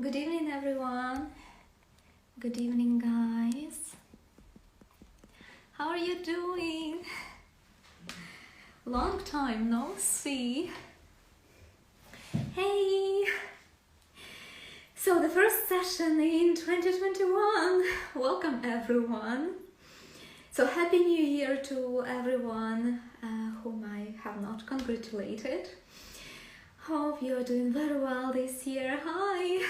Good evening, everyone. Good evening, guys. How are you doing? Long time no see. Hey! So the first session in 2021. Welcome, everyone. So happy New Year to everyone whom I have not congratulated. Hope you're doing very well this year. Hi!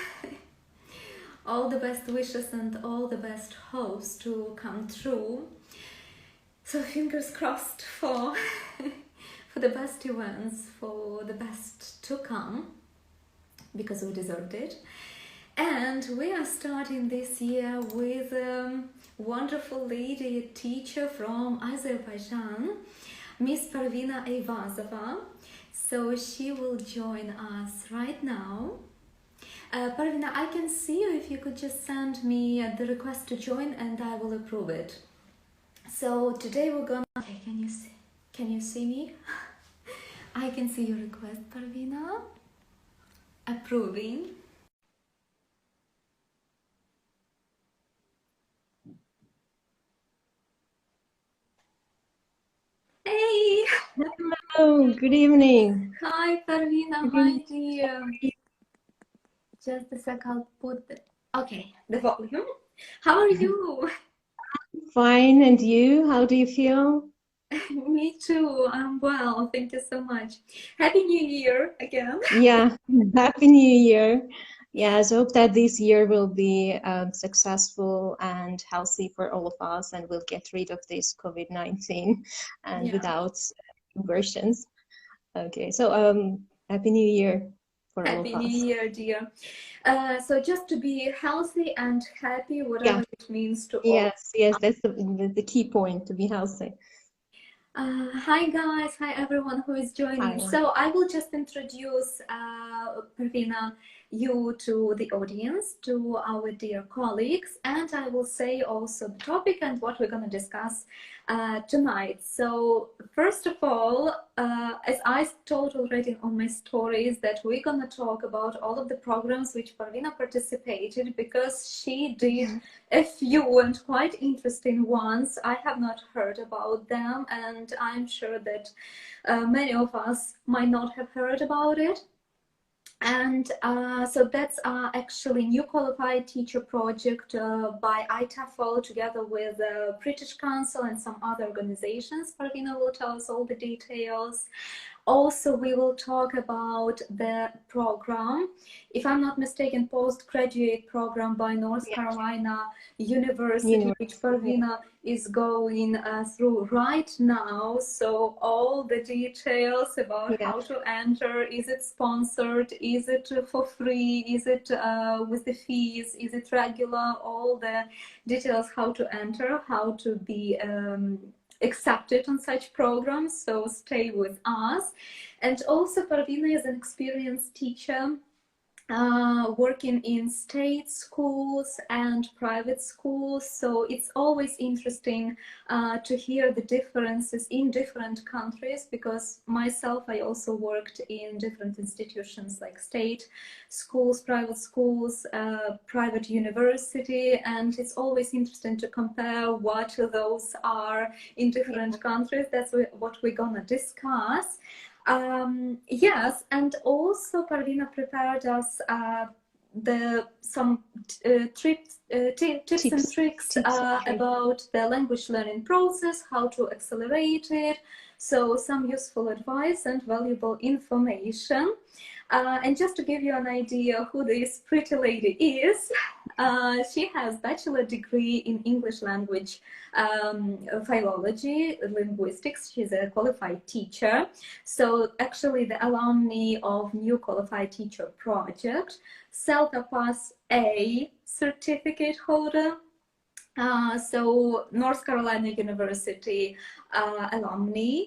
All the best wishes and all the best hopes to come true. So fingers crossed for the best events, for the best to come, because we deserved it. And we are starting this year with a wonderful lady, a teacher from Azerbaijan, Mrs.Parvina Eyvazova. So she will join us right now. Parvina, I can see you. If you could just send me the request to join and I will approve it. So today we're gonna... Okay, can you see me? I can see your request, Parvina. Approving. Hey! Hello, good evening. Hi, Parvina. Hi, dear. Just a sec, I'll put the volume. How are you? Fine, and you? How do you feel? Me too. I'm well. Thank you so much. Happy New Year again. Yeah, Happy New Year. Yes, I hope that this year will be successful and healthy for all of us, and we'll get rid of this COVID-19 and without versions. Okay, so Happy New Year for all of us. Happy New Year, dear. So just to be healthy and happy, whatever it means to all. Yes, that's the key point, to be healthy. Hi guys, hi everyone who is joining. Hi. So I will just introduce Parvina, you to the audience, to our dear colleagues, and I will say also the topic and what we're going to discuss tonight. So first of all, as I told already on my stories, that we're going to talk about all of the programs which Parvina participated, because she did a few and quite interesting ones. I have not heard about them, and I'm sure that many of us might not have heard about it. And so that's actually new qualified teacher project by IATEFL together with the British Council and some other organizations. Parvina will tell us all the details. Also, we will talk about the program, if I'm not mistaken, postgraduate program by North Carolina University, which Parvina is going through right now. So all the details about how to enter, is it sponsored, is it for free, is it with the fees, is it regular, all the details how to enter, how to be accepted on such programs. So stay with us. And also Parvina is an experienced teacher working in state schools and private schools, so it's always interesting to hear the differences in different countries, because myself, I also worked in different institutions like state schools, private university, and it's always interesting to compare what those are in different countries. That's what we're gonna discuss. Yes, and also Parvina prepared us some tips and tricks about the language learning process, how to accelerate it, so some useful advice and valuable information. And just to give you an idea who this pretty lady is, she has bachelor degree in English language philology, linguistics. She's a qualified teacher. So actually the alumni of New Qualified Teacher Project, CELTA Pass A certificate holder. So North Carolina University alumni,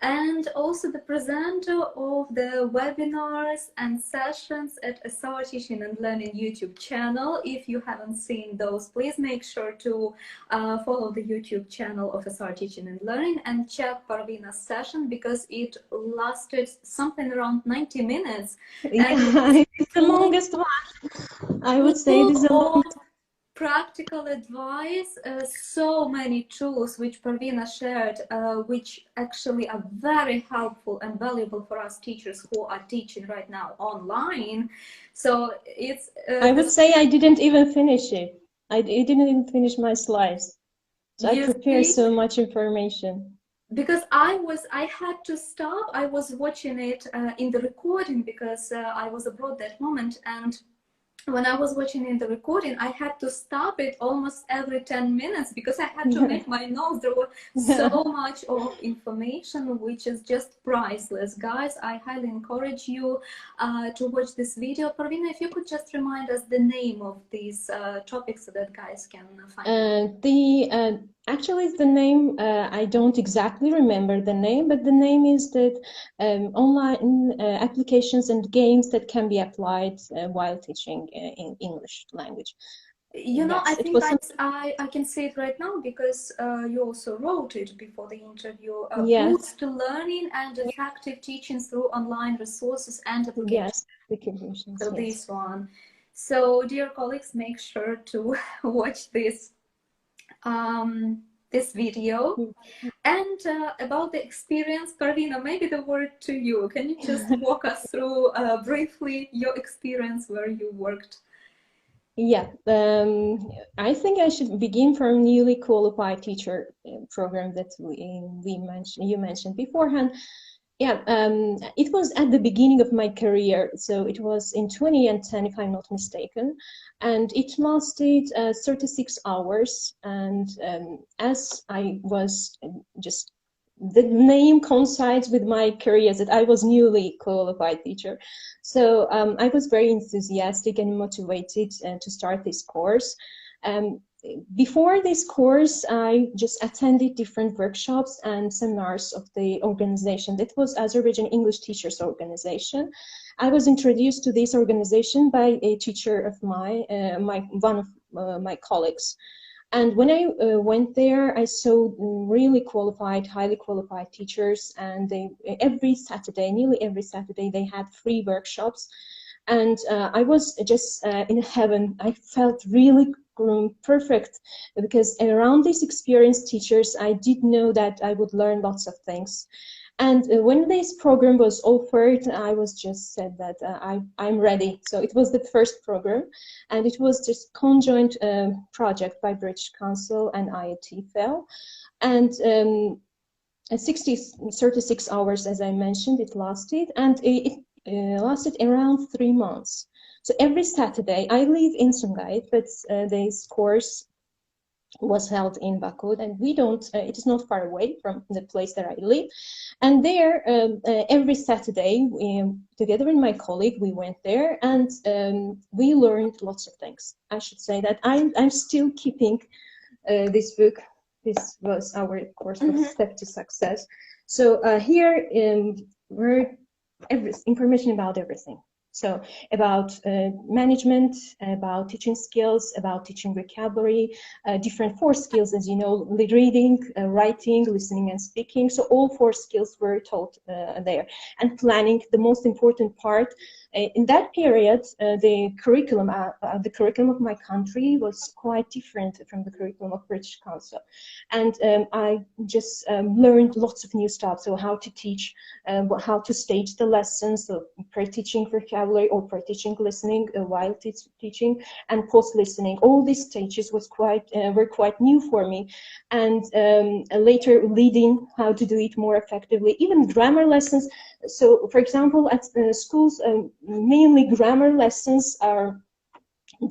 and also the presenter of the webinars and sessions at SR Teaching and Learning YouTube channel. If you haven't seen those, please make sure to follow the YouTube channel of SR Teaching and Learning and check Parvina's session, because it lasted something around 90 minutes. Yeah, it's the longest one. I would say it is a long All practical advice, so many tools which Parvina shared, which actually are very helpful and valuable for us teachers who are teaching right now online. So it's I would say I didn't even finish it. I didn't even finish my slides. So I you prepared see, so much information. because I had to stop. I was watching it in the recording because I was abroad that moment, and when I was watching in the recording, I had to stop it almost every 10 minutes because I had to make my notes. There were so much of information which is just priceless. Guys, I highly encourage you to watch this video. Parvina, if you could just remind us the name of these topics so that guys can find them. Actually, the name, I don't exactly remember the name, but the name is that online applications and games that can be applied while teaching in English language. You know, Yes, I it think was. I can see it right now because you also wrote it before the interview. Yes, Boost learning and effective teaching through online resources and applications. yes, applications. So Yes. this one. So dear colleagues, make sure to watch this this video. And about the experience, Parvina, maybe the word to you. Can you just walk us through briefly your experience where you worked? Yeah, I think I should begin from newly qualified teacher program that you mentioned beforehand. Yeah, it was at the beginning of my career, so it was in 2010, if I'm not mistaken, and it lasted 36 hours. And as I was just, the name coincides with my career, that I was newly qualified teacher. So I was very enthusiastic and motivated to start this course. Um, Before this course, I just attended different workshops and seminars of the organization. That was Azerbaijan English Teachers Organization. I was introduced to this organization by a teacher of one of my colleagues. And when I went there, I saw really qualified, highly qualified teachers, and nearly every Saturday, they had free workshops. And I was just in heaven. I felt really perfect because around these experienced teachers, I did know that I would learn lots of things. And when this program was offered, I was just said that I'm ready. So it was the first program, and it was just conjoint project by British Council and IATEFL. And 36 hours, as I mentioned, it lasted, and it lasted around 3 months. So every Saturday, I live in Sumgait, but this course was held in Baku, and it is not far away from the place that I live. And there, every Saturday, together with my colleague, we went there, and we learned lots of things. I should say that I'm still keeping this book. This was our course of Step to Success. So here were information about everything. So about management, about teaching skills, about teaching vocabulary, different 4 skills, as you know, reading, writing, listening, and speaking. So all 4 skills were taught there. And planning, the most important part. In that period, the curriculum of my country was quite different from the curriculum of British Council. And I just learned lots of new stuff. So how to teach, how to stage the lessons, so pre-teaching vocabulary or pre-teaching listening while teaching, and post-listening. All these stages were quite new for me. And later leading, how to do it more effectively, even grammar lessons. So, for example, at schools, mainly grammar lessons are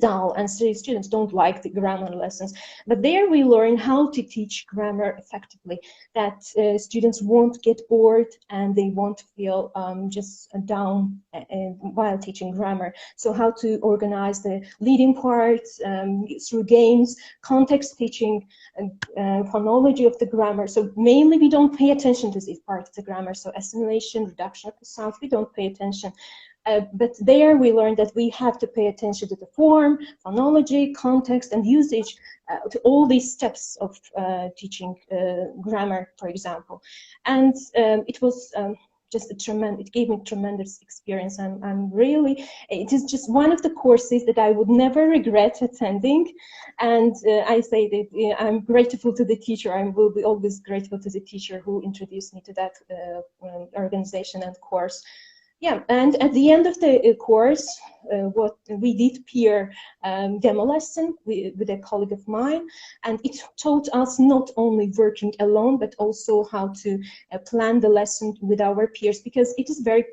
dull, and students don't like the grammar lessons. But there we learn how to teach grammar effectively, that students won't get bored and they won't feel just down while teaching grammar. So how to organize the leading parts through games, context teaching, phonology of the grammar. So mainly we don't pay attention to this part of the grammar. So assimilation, reduction of the sounds, we don't pay attention. But there we learned that we have to pay attention to the form, phonology, context, and usage, to all these steps of teaching grammar, for example. And it was just a tremendous, it gave me tremendous experience. I'm really, it is just one of the courses that I would never regret attending. And I say that I'm grateful to the teacher. I will be always grateful to the teacher who introduced me to that organization and course. Yeah, and at the end of the course, what we did peer demo lesson with a colleague of mine, and it taught us not only working alone, but also how to plan the lesson with our peers, because it is very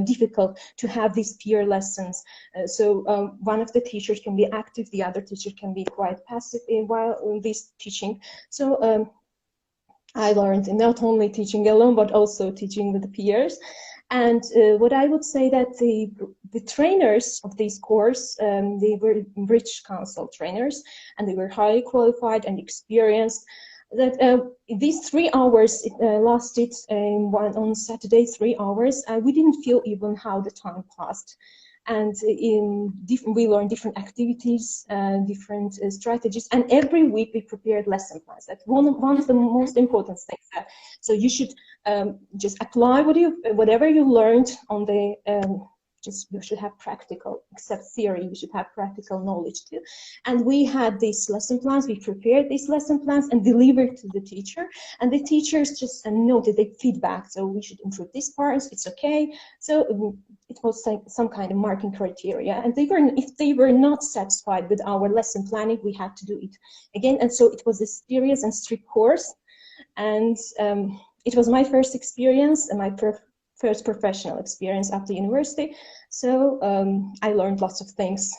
difficult to have these peer lessons. So one of the teachers can be active, the other teacher can be quite passive while this teaching. So I learned not only teaching alone, but also teaching with the peers. And what I would say that the trainers of this course, they were British Council trainers, and they were highly qualified and experienced. That these 3 hours lasted on Saturday, 3 hours. We didn't feel even how the time passed. And we learned different activities, different strategies, and every week we prepared lesson plans. That's one of the most important things. So you should just apply whatever you learned on the. You should have practical, except theory, you should have practical knowledge too. And we had these lesson plans, we prepared these lesson plans and delivered to the teacher. And the teachers just noted the feedback. So we should improve this part, it's okay. So it was like some kind of marking criteria. And if they were not satisfied with our lesson planning, we had to do it again. And so it was a serious and strict course. And it was my first experience and my first professional experience after university. So I learned lots of things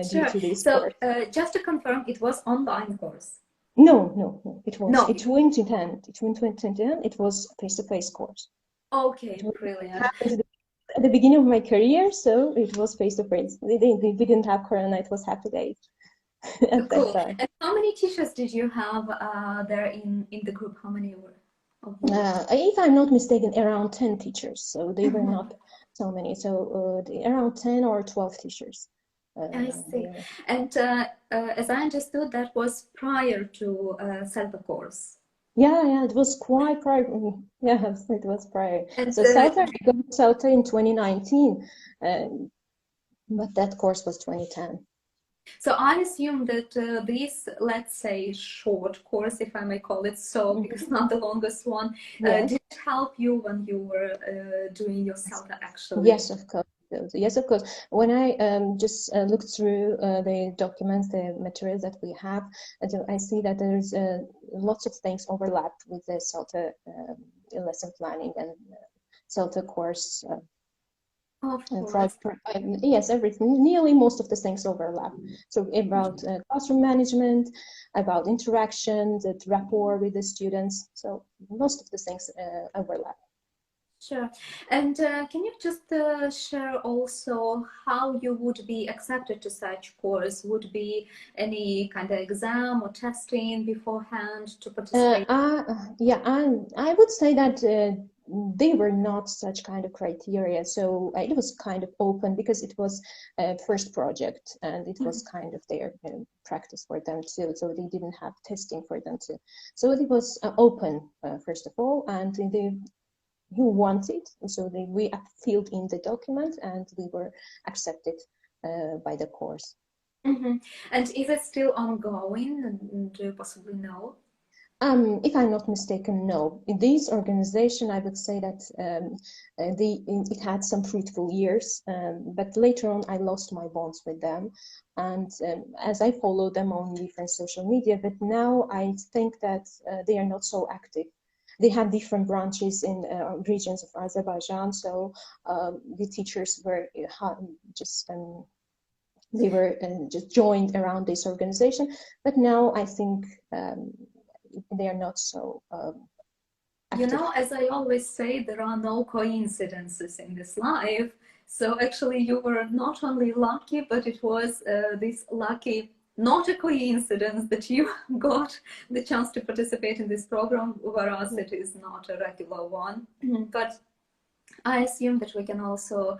due to this course. So just to confirm, it was online course? No, it was. No. It went in 2010. It was face-to-face course. Okay, brilliant. At the beginning of my career, so it was face-to-face. We didn't have Corona. It was happy days. Cool. And how many teachers did you have there in the group? How many were? If I'm not mistaken, around 10 teachers. So they were not so many. So around 10 or 12 teachers. I see. And as I understood, that was prior to CELTA course. Yeah, it was quite prior. Yeah, it was prior. And so CELTA, we got CELTA in 2019, but that course was 2010. So I assume that this, let's say, short course, if I may call it so, because not the longest one, did it help you when you were doing your CELTA actually? Yes, of course. Yes, of course. When I just looked through the documents, the materials that we have, I see that there's lots of things overlap with the CELTA lesson planning and CELTA course. Yes, everything. Nearly most of the things overlap. So about classroom management, about interaction, the rapport with the students. So most of the things overlap. Sure. And can you just share also how you would be accepted to such course? Would be any kind of exam or testing beforehand to participate? Yeah, I would say that they were not such kind of criteria. So it was kind of open because it was a first project and it was kind of their practice for them too. So they didn't have testing for them too. So it was open, first of all, and who wanted, so we filled in the document and we were accepted by the course. And is it still ongoing? Do you possibly know? If I'm not mistaken, no. In this organization, I would say that it had some fruitful years, but later on I lost my bonds with them. And as I follow them on different social media, but now I think that they are not so active. They have different branches in regions of Azerbaijan, so the teachers were they were just joined around this organization. But now I think they are not so active. You know, as I always say, there are no coincidences in this life. So actually you were not only lucky, but it was this lucky, not a coincidence that you got the chance to participate in this program, whereas it is not a regular one. But I assume that we can also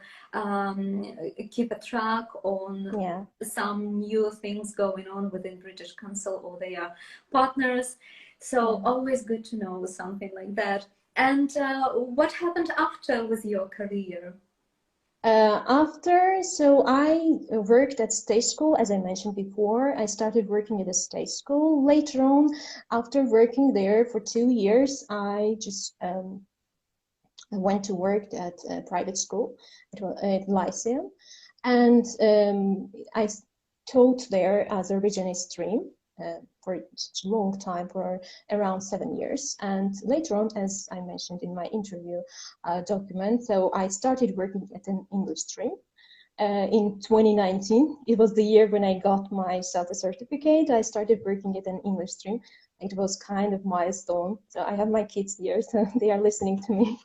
keep a track on some new things going on within British Council or their partners. So always good to know something like that. And what happened after with your career? So I worked at state school, as I mentioned before. I started working at a state school. Later on, after working there for 2 years, I just went to work at a private school at Lyceum, and I taught there Azerbaijani stream for such a long time, for around 7 years. And later on, as I mentioned in my interview document, so I started working at an English stream. In 2019, it was the year when I got my CELTA certificate. I started working at an English stream. It was kind of milestone. So I have my kids here, so they are listening to me.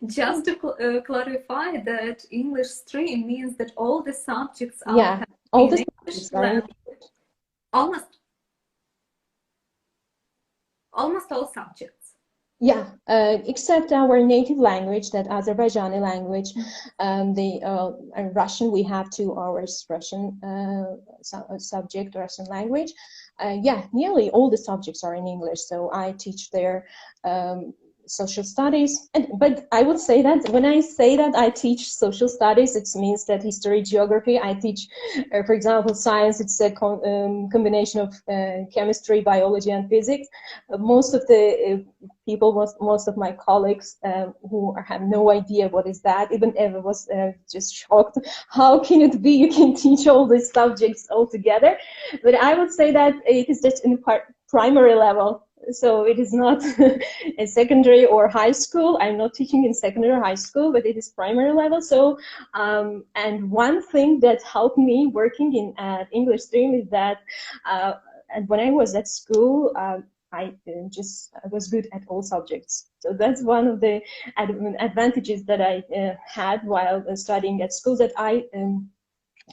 Just to clarify that English stream means that all the subjects are all in the English language. Almost all subjects. Yeah, except our native language, that Azerbaijani language, the Russian. We have 2 hours Russian subject, Russian language. Yeah, nearly all the subjects are in English. So I teach there social studies, but I would say that when I say that I teach social studies, it means that history, geography. I teach, for example, science. It's a combination of chemistry, biology, and physics. Most of the people, most of my colleagues who have no idea what is that, even Eva was just shocked. How can it be you can teach all these subjects all together? But I would say that it is just in primary level. So it is not a secondary or high school. I'm not teaching in secondary or high school, but it is primary level. So, and one thing that helped me working in English stream is that and when I was at school, I was good at all subjects. So that's one of the advantages that I had while studying at school, that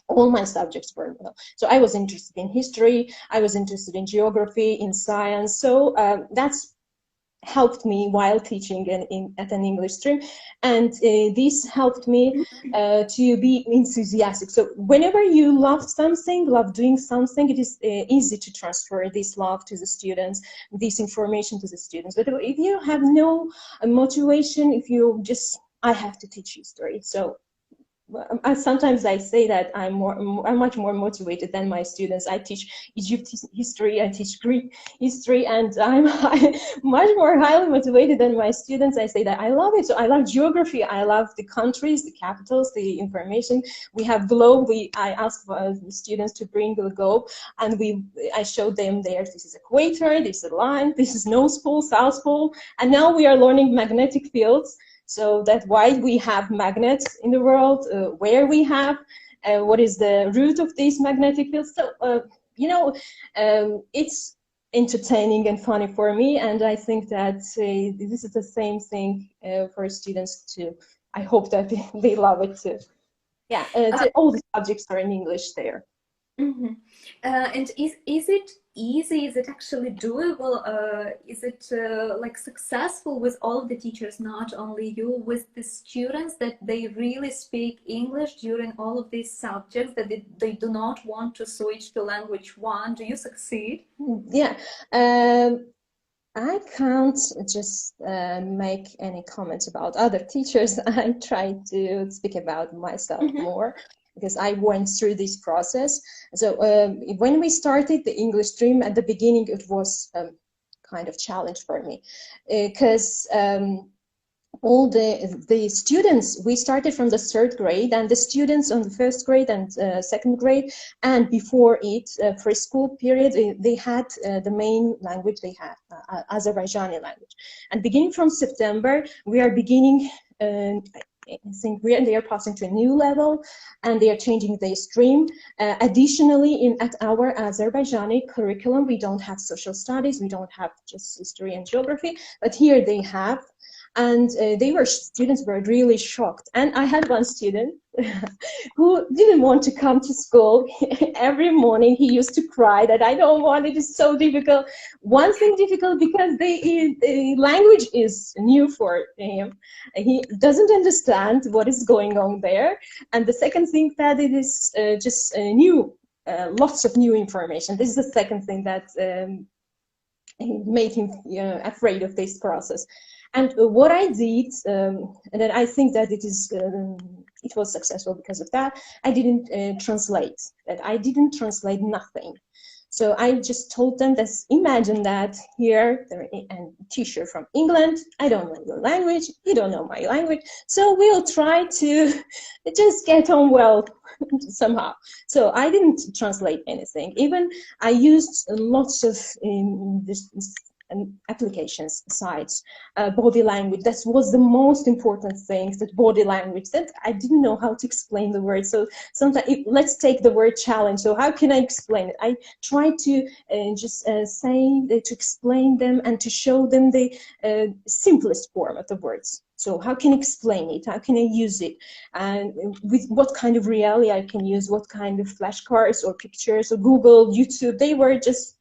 all my subjects were well. So I was interested in history, I was interested in geography, in science. So that's helped me while teaching at an English stream, and this helped me to be enthusiastic. So whenever you love something, love doing something, it is easy to transfer this love to the students, this information to the students. But if you have no motivation, if you just, I have to teach history, so sometimes I say that I'm much more motivated than my students. I teach Egypt history, I teach Greek history, and I'm much more highly motivated than my students. I say that I love it. So I love geography. I love the countries, the capitals, the information. We have globe. I ask students to bring the globe, and I showed them there. This is equator. This is a line. This is North Pole, South Pole, and now we are learning magnetic fields. So that's why we have magnets in the world, where we have, what is the root of these magnetic fields. So, you know, it's entertaining and funny for me, and I think that this is the same thing for students too. I hope that they love it too. Yeah, all the subjects are in English there. Mm-hmm. And is it easy? Is it actually doable? Is it like successful with all the teachers, not only you, with the students, that they really speak English during all of these subjects, that they do not want to switch to language one? Do you succeed? Yeah. I can't just make any comments about other teachers. I try to speak about myself more, because I went through this process. So when we started the English stream at the beginning, it was kind of challenge for me, because all the students, we started from the 3rd grade, and the students on the 1st grade and 2nd grade, and before it, preschool period, they had the main language, they had Azerbaijani language. And beginning from September, we are beginning, I think they are passing to a new level, and they are changing their stream. Additionally, at our Azerbaijani curriculum, we don't have social studies, we don't have just history and geography, but here they have. And students were really shocked. And I had one student who didn't want to come to school. Every morning he used to cry that I don't want, it is so difficult. One thing difficult because the language is new for him. He doesn't understand what is going on there. And the second thing that it is just new, lots of new information. This is the second thing that made him afraid of this process. And what I did, and then I think that it was successful because of that, I didn't translate. That I didn't translate nothing. So I just told them that imagine that here there is a teacher from England. I don't know your language. You don't know my language. So we'll try to just get on well somehow. So I didn't translate anything. Even I used lots of applications, sites, body language. That was the most important thing, that body language, that I didn't know how to explain the word. So sometimes, let's take the word challenge. So how can I explain it? I try to to explain them and to show them the simplest form of the words. So how can I explain it? How can I use it? And with what kind of reality I can use, what kind of flashcards or pictures or Google, YouTube, they were just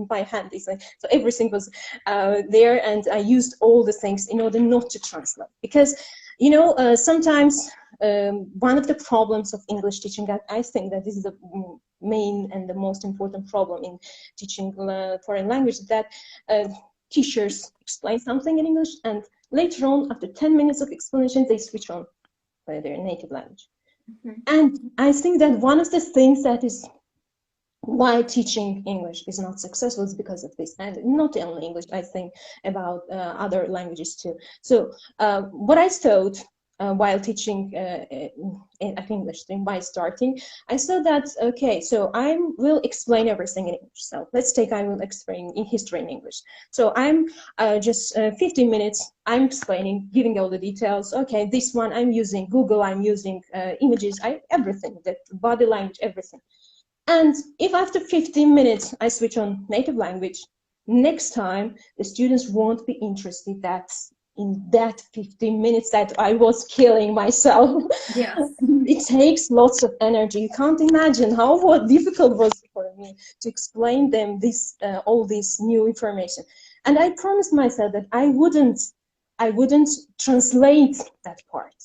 by hand. So everything was there, and I used all the things in order not to translate. Because, you know, sometimes one of the problems of English teaching, I think that this is the main and the most important problem in teaching foreign language, that teachers explain something in English, and later on, after 10 minutes of explanation, they switch on their native language. Mm-hmm. And I think that one of the things that is why teaching English is not successful is because of this, and not only English, I think about other languages too. So what I thought while teaching English, by starting, I saw that, okay, so I will explain everything in English. So let's take, I will explain in history in English. So I'm just 15 minutes, I'm explaining, giving all the details. Okay, this one I'm using Google, I'm using images, everything, that body language, everything. And if after 15 minutes I switch on native language, next time the students won't be interested that in that 15 minutes that I was killing myself. Yes. It takes lots of energy. You can't imagine how difficult it was for me to explain them this all this new information. And I promised myself that I wouldn't translate that part.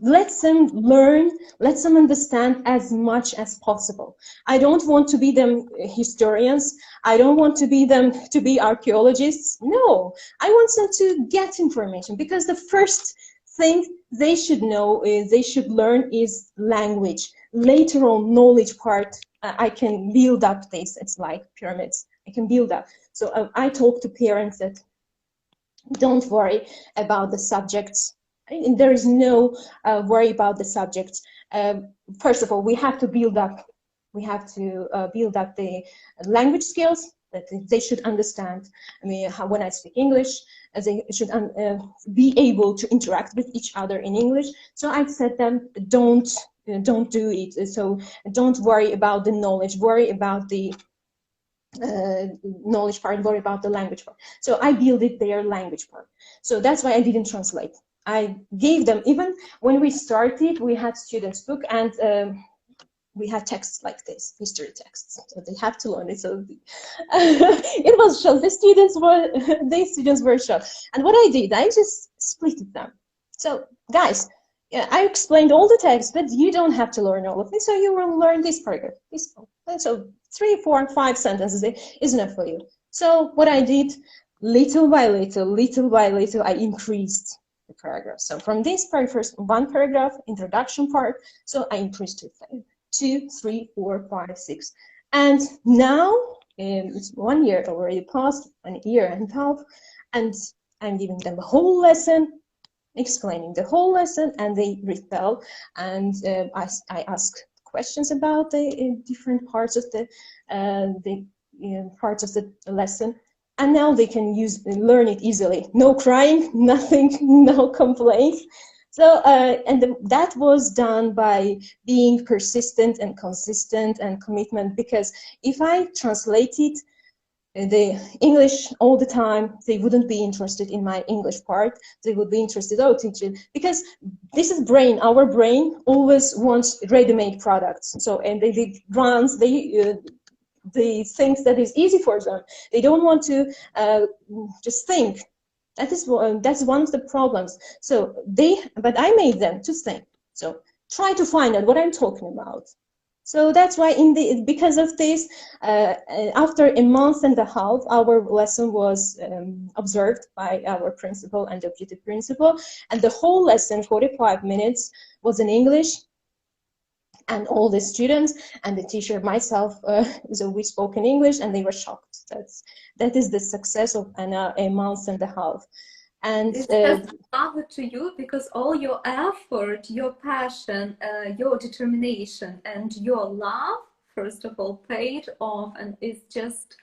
Let them learn, let them understand as much as possible. I don't want to be them historians. I don't want to be them to be archaeologists. No, I want them to get information, because the first thing they should know is, they should learn is language. Later on, knowledge part, I can build up this. It's like pyramids. I can build up. So I talk to parents that don't worry about the subjects. There is no worry about the subjects. First of all, we have to build up. We have to build up the language skills that they should understand. I mean, when I speak English, they should be able to interact with each other in English. So I said them, don't do it. So don't worry about the knowledge. Worry about the knowledge part, worry about the language part. So I built their language part. So that's why I didn't translate. I gave them, even when we started, we had students book, and we had texts like this, history texts. So they have to learn it. So it was short. The students were short. And what I did, I just split them. So guys, yeah, I explained all the text, but you don't have to learn all of it. So you will learn this paragraph. So 3, 4, 5 sentences is enough for you. So what I did, little by little, I increased the paragraph. So from this first one paragraph, introduction part, so I increased to 2, 3, 4, 5, 6. And now it's 1 year already passed, 1 year and a half, and I'm giving them the whole lesson, explaining the whole lesson, and they repel, and I ask questions about the different parts of the parts of the lesson, and now they can learn it easily. No crying, nothing, no complaints. So that was done by being persistent and consistent and commitment, because if I translated the English all the time, they wouldn't be interested in my English part. They would be interested, oh, teacher, because this is brain. Our brain always wants ready-made products. So, and they runs, the things that is easy for them. They don't want to just think. That's one of the problems. So but I made them to think. So try to find out what I'm talking about. So that's why because of this, after a month and a half, our lesson was observed by our principal and deputy principal, and the whole lesson, 45 minutes, was in English, and all the students and the teacher, myself, so we spoke in English, and they were shocked. That is the success of a month and a half. And it's just love to you, because all your effort, your passion, your determination, and your love, first of all, paid off, and it's just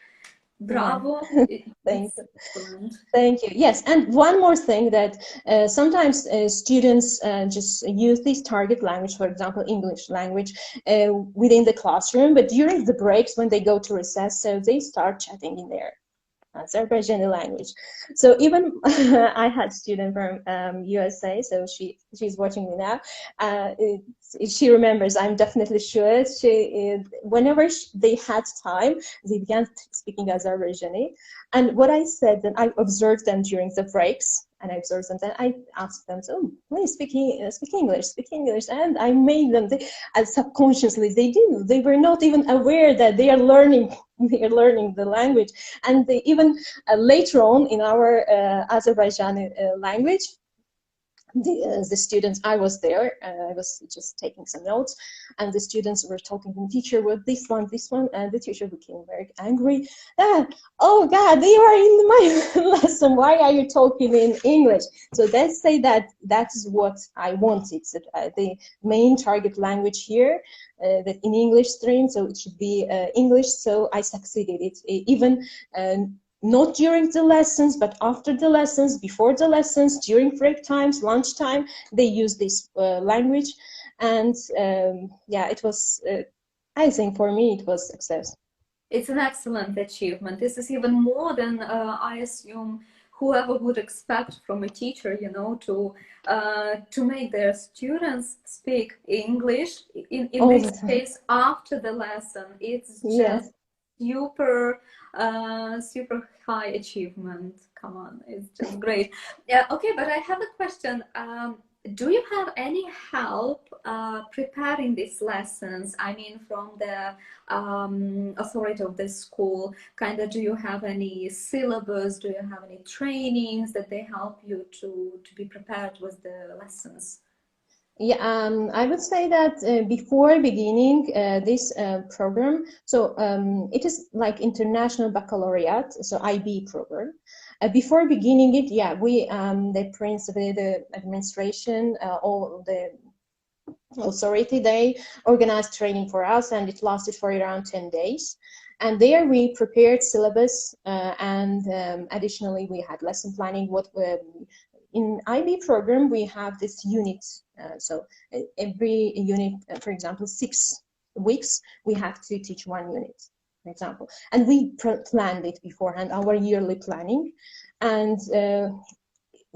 bravo. Yeah. Thank you. Excellent. Thank you. Yes, and one more thing, that sometimes students just use this target language, for example, English language, within the classroom, but during the breaks when they go to recess, so they start chatting in their Azerbaijani language. So even I had a student from USA, so she's watching me now. She remembers, I'm definitely sure. Whenever they had time, they began speaking Azerbaijani. And what I said, then I observed them during the breaks, and I observed them. Then I asked them, "So, please speak English," and I made them. Subconsciously, they do. They were not even aware that they are learning. They are learning the language, and they even later on in our Azerbaijani language. The students, I was there, I was just taking some notes, and the students were talking to the teacher with this one, and the teacher became very angry. Oh God, they are in my lesson, why are you talking in English? So let's say that is what I wanted. So, the main target language here, that in English stream, so it should be English, so I succeeded. Even not during the lessons, but after the lessons, before the lessons, during break times, lunch time, they use this language. And yeah, it was, I think for me, it was success. It's an excellent achievement. This is even more than I assume whoever would expect from a teacher, you know, to make their students speak English. In this case, after the lesson, it's just super super high achievement. Come on, it's just great. Yeah, okay, but I have a question. Do you have any help preparing these lessons? I mean, from the authority of the school, kind of, do you have any syllabus? Do you have any trainings that they help you to be prepared with the lessons? Yeah, I would say that before beginning this program, so it is like International Baccalaureate, so IB program. Before beginning it, yeah, we, the principal, the administration, all the authority, they organized training for us, and it lasted for around 10 days. And there we prepared syllabus, and additionally we had lesson planning. In IB program, we have this unit. So every unit, for example, 6 weeks, we have to teach one unit, for example. And we planned it beforehand, our yearly planning. And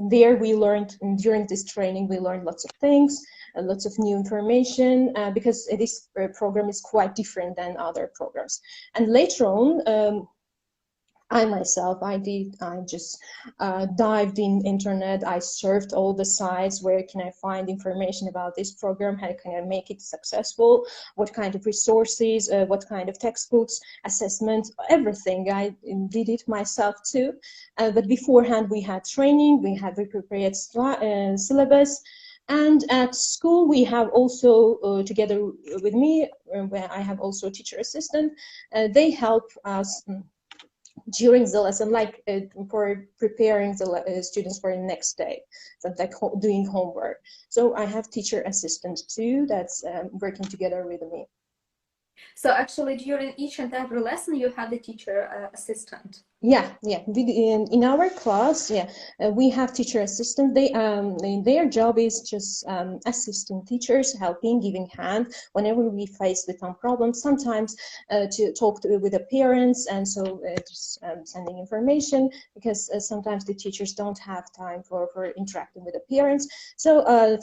there we learned, during this training, we learned lots of things, lots of new information, because this program is quite different than other programs. And later on, I myself, I just dived in internet. I surfed all the sites. Where can I find information about this program? How can I make it successful? What kind of resources? What kind of textbooks, assessments, everything. I did it myself too. But beforehand, we had training. We had prepared syllabus. And at school, we have also, together with me, where I have also a teacher assistant, they help us during the lesson, like for preparing the students for the next day, so like doing homework. So I have teacher assistant too, that's working together with me. So actually, during each and every lesson, you have the teacher assistant. Yeah. In our class, yeah, we have teacher assistant. Their job is just assisting teachers, helping, giving hand whenever we face with some problems. Sometimes to talk with the parents, and so just sending information, because sometimes the teachers don't have time for interacting with the parents. So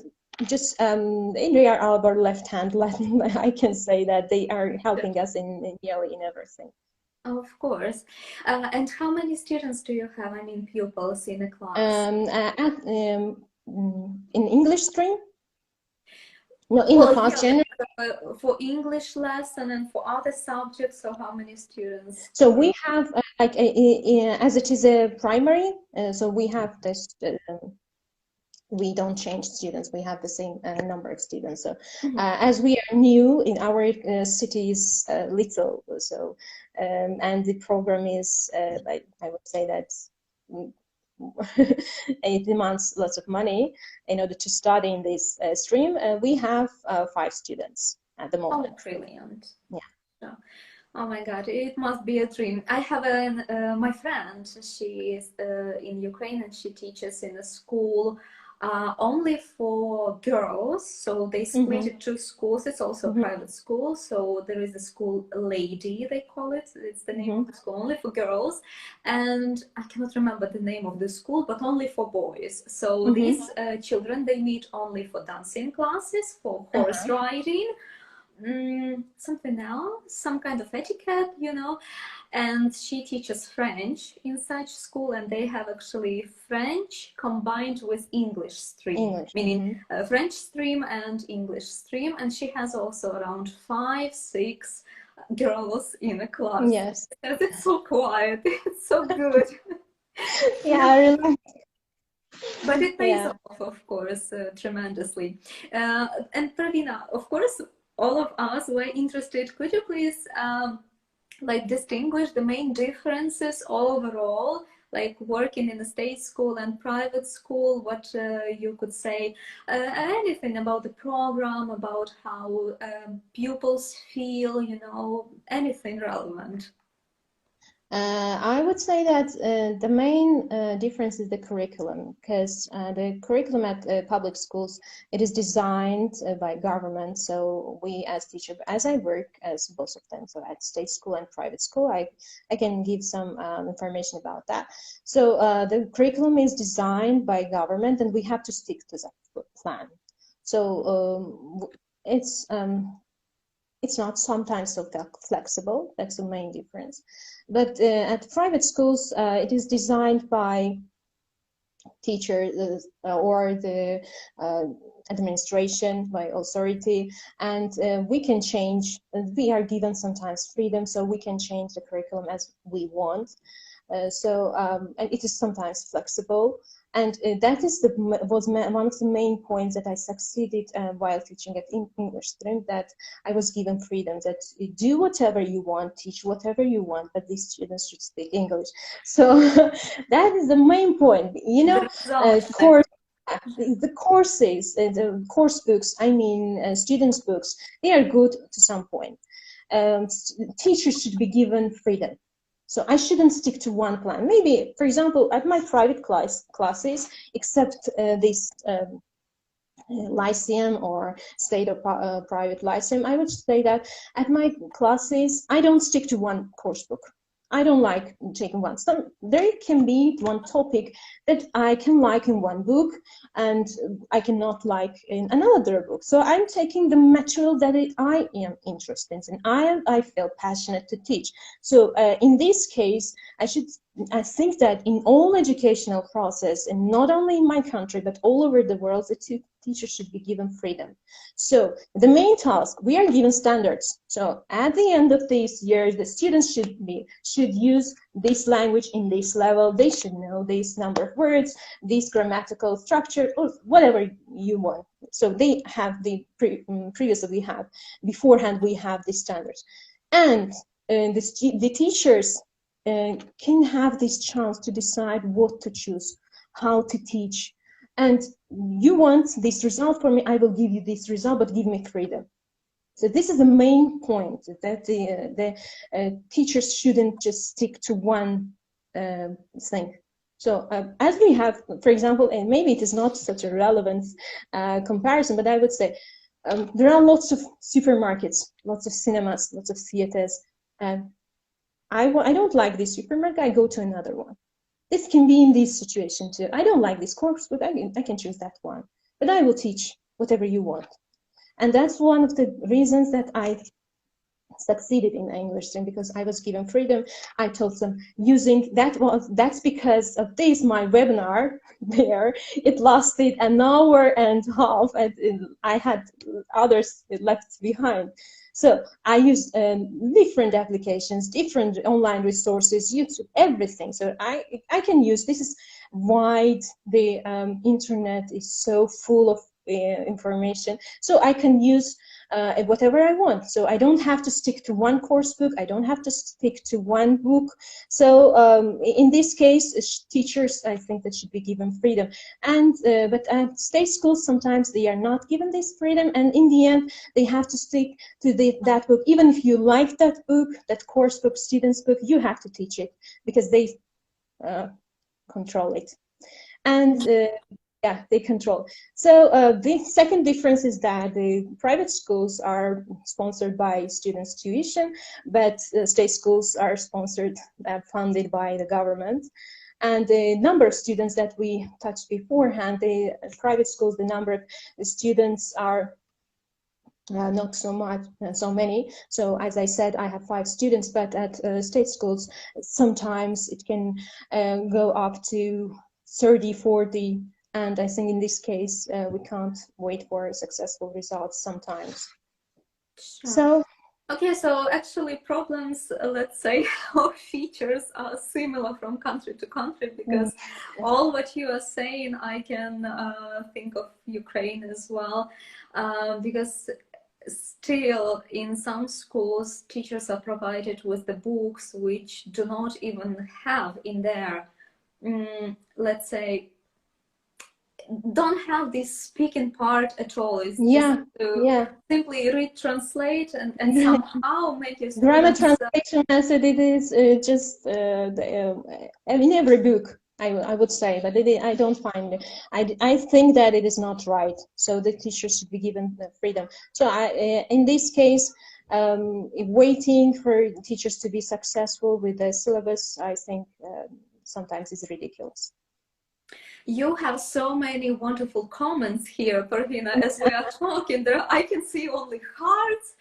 just they are our left hand. I can say that they are helping us in nearly in everything. Of course. And how many students do you have, I mean, pupils in a class? In English stream? No, in the Well, past, yeah, generally. for English lesson and for other subjects, so how many students? So we have like as it is a primary, so we have this. We don't change students. We have the same number of students. So as we are new in our city is little, so and the program is like I would say that it demands lots of money in order to study in this stream. We have 5 students at the Oh, moment. brilliant. Yeah. So, oh my God, it must be a dream. I have my friend, she is in Ukraine and she teaches in a school only for girls. So they split it two schools. It's also a private school. So there is a school lady, they call it. It's the name of the school, only for girls. And I cannot remember the name of the school, but only for boys. So these children, they meet only for dancing classes, for horse riding, something else, some kind of etiquette, you know. And she teaches French in such school, and they have actually French combined with English stream, meaning French stream and English stream. And she has also around 5, 6 girls in a class. Yes. It's so quiet, it's so good. Yeah, I really. But it pays off, of course, tremendously. And Parvina, of course, all of us were interested. Could you please like distinguish the main differences overall, like working in a state school and private school? What you could say, anything about the program, about how pupils feel, you know, anything relevant? I would say that the main difference is the curriculum, because the curriculum at public schools, it is designed by government. So we as teachers, as I work as both of them, so at state school and private school, I can give some information about that. So the curriculum is designed by government and we have to stick to that plan. So it's not sometimes so flexible. That's the main difference. But at private schools, it is designed by teachers or the administration, by authority, and we can change. We are given sometimes freedom, so we can change the curriculum as we want. And it is sometimes flexible. And that is was one of the main points that I succeeded while teaching at English stream, that I was given freedom, that you do whatever you want, teach whatever you want, but these students should speak English. So that is the main point. You know, the courses, the course books, I mean students' books, they are good to some point. Teachers should be given freedom. So I shouldn't stick to one plan. Maybe, for example, at my private classes, except this lyceum or state or private lyceum, I would say that at my classes, I don't stick to one course book. I don't like taking one. So there can be one topic that I can like in one book and I cannot like in another book. So I'm taking the material that I am interested in, I feel passionate to teach. So in this case, I think that in all educational process, and not only in my country, but all over the world, the teachers should be given freedom. So the main task, we are given standards. So at the end of this year, the students should use this language in this level. They should know this number of words, this grammatical structure, or whatever you want. So they have previously beforehand we have these standards. And the teachers can have this chance to decide what to choose, how to teach. And you want this result for me, I will give you this result, but give me freedom. So this is the main point, that the teachers shouldn't just stick to one thing. So as we have, for example, and maybe it is not such a relevant comparison, but I would say there are lots of supermarkets, lots of cinemas, lots of theaters. I don't like this supermarket, I go to another one. This can be in this situation too. I don't like this course, but I can choose that one. But I will teach whatever you want. And that's one of the reasons that I succeeded in the English stream because I was given freedom. I told them that's because of this, my webinar there, it lasted an hour and a half, and I had others left behind. So I used different applications, different online resources, YouTube, everything. So I can use, this is why the internet is so full of information. So I can use whatever I want. So I don't have to stick to one course book. I don't have to stick to one book. So in this case, teachers, I think, that should be given freedom. And but at state schools, sometimes they are not given this freedom, and in the end, they have to stick to that book. Even if you like that book, that course book, students book, you have to teach it because they control it. And yeah, they control. So the second difference is that the private schools are sponsored by students' tuition, but state schools are sponsored, funded by the government. And the number of students that we touched beforehand, the private schools, the number of the students are not so much, so many. So as I said, I have 5 students, but at state schools, sometimes it can go up to 30, 40. And I think in this case, we can't wait for successful results sometimes. Sure. So, okay, so actually problems, let's say, or features are similar from country to country, because all what you are saying, I can think of Ukraine as well, because still in some schools, teachers are provided with the books which do not even have in there, let's say, don't have this speaking part at all. It's just to simply read, translate, and somehow make your grammar students... translation method, it is just in every book, I would say, but I don't find it. I think that it is not right. So the teachers should be given the freedom. So in this case, waiting for teachers to be successful with the syllabus, I think sometimes is ridiculous. You have so many wonderful comments here, Parvina, as we are talking. There, I can see only hearts,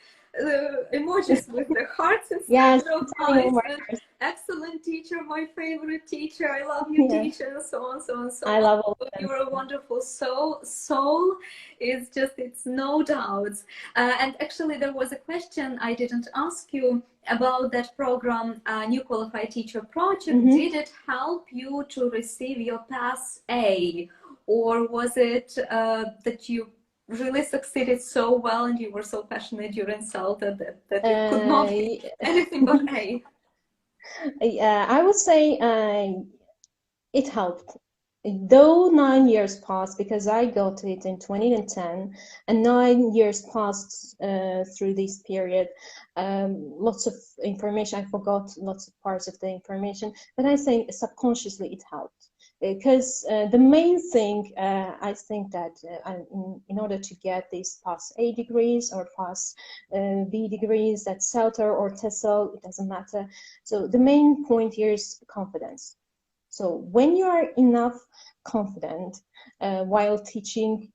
emojis with the hearts instead of eyes. Excellent teacher, my favorite teacher. I love you, teacher, and so on, so on, so on. I love all of them. You're a wonderful soul. It's just, it's no doubts. And actually, there was a question I didn't ask you about that program, New Qualified Teacher Project. Did it help you to receive your Pass A, or was it that you really succeeded so well and you were so passionate during CELTA that you could not get anything but A? I would say it helped. Though 9 years passed, because I got it in 2010, and 9 years passed through this period, lots of information, I forgot lots of parts of the information, but I think subconsciously it helped. Because the main thing, I think that in order to get these Pass A degrees or Pass B degrees, that's CELTA or TESOL, it doesn't matter. So the main point here is confidence. So when you are enough confident while teaching,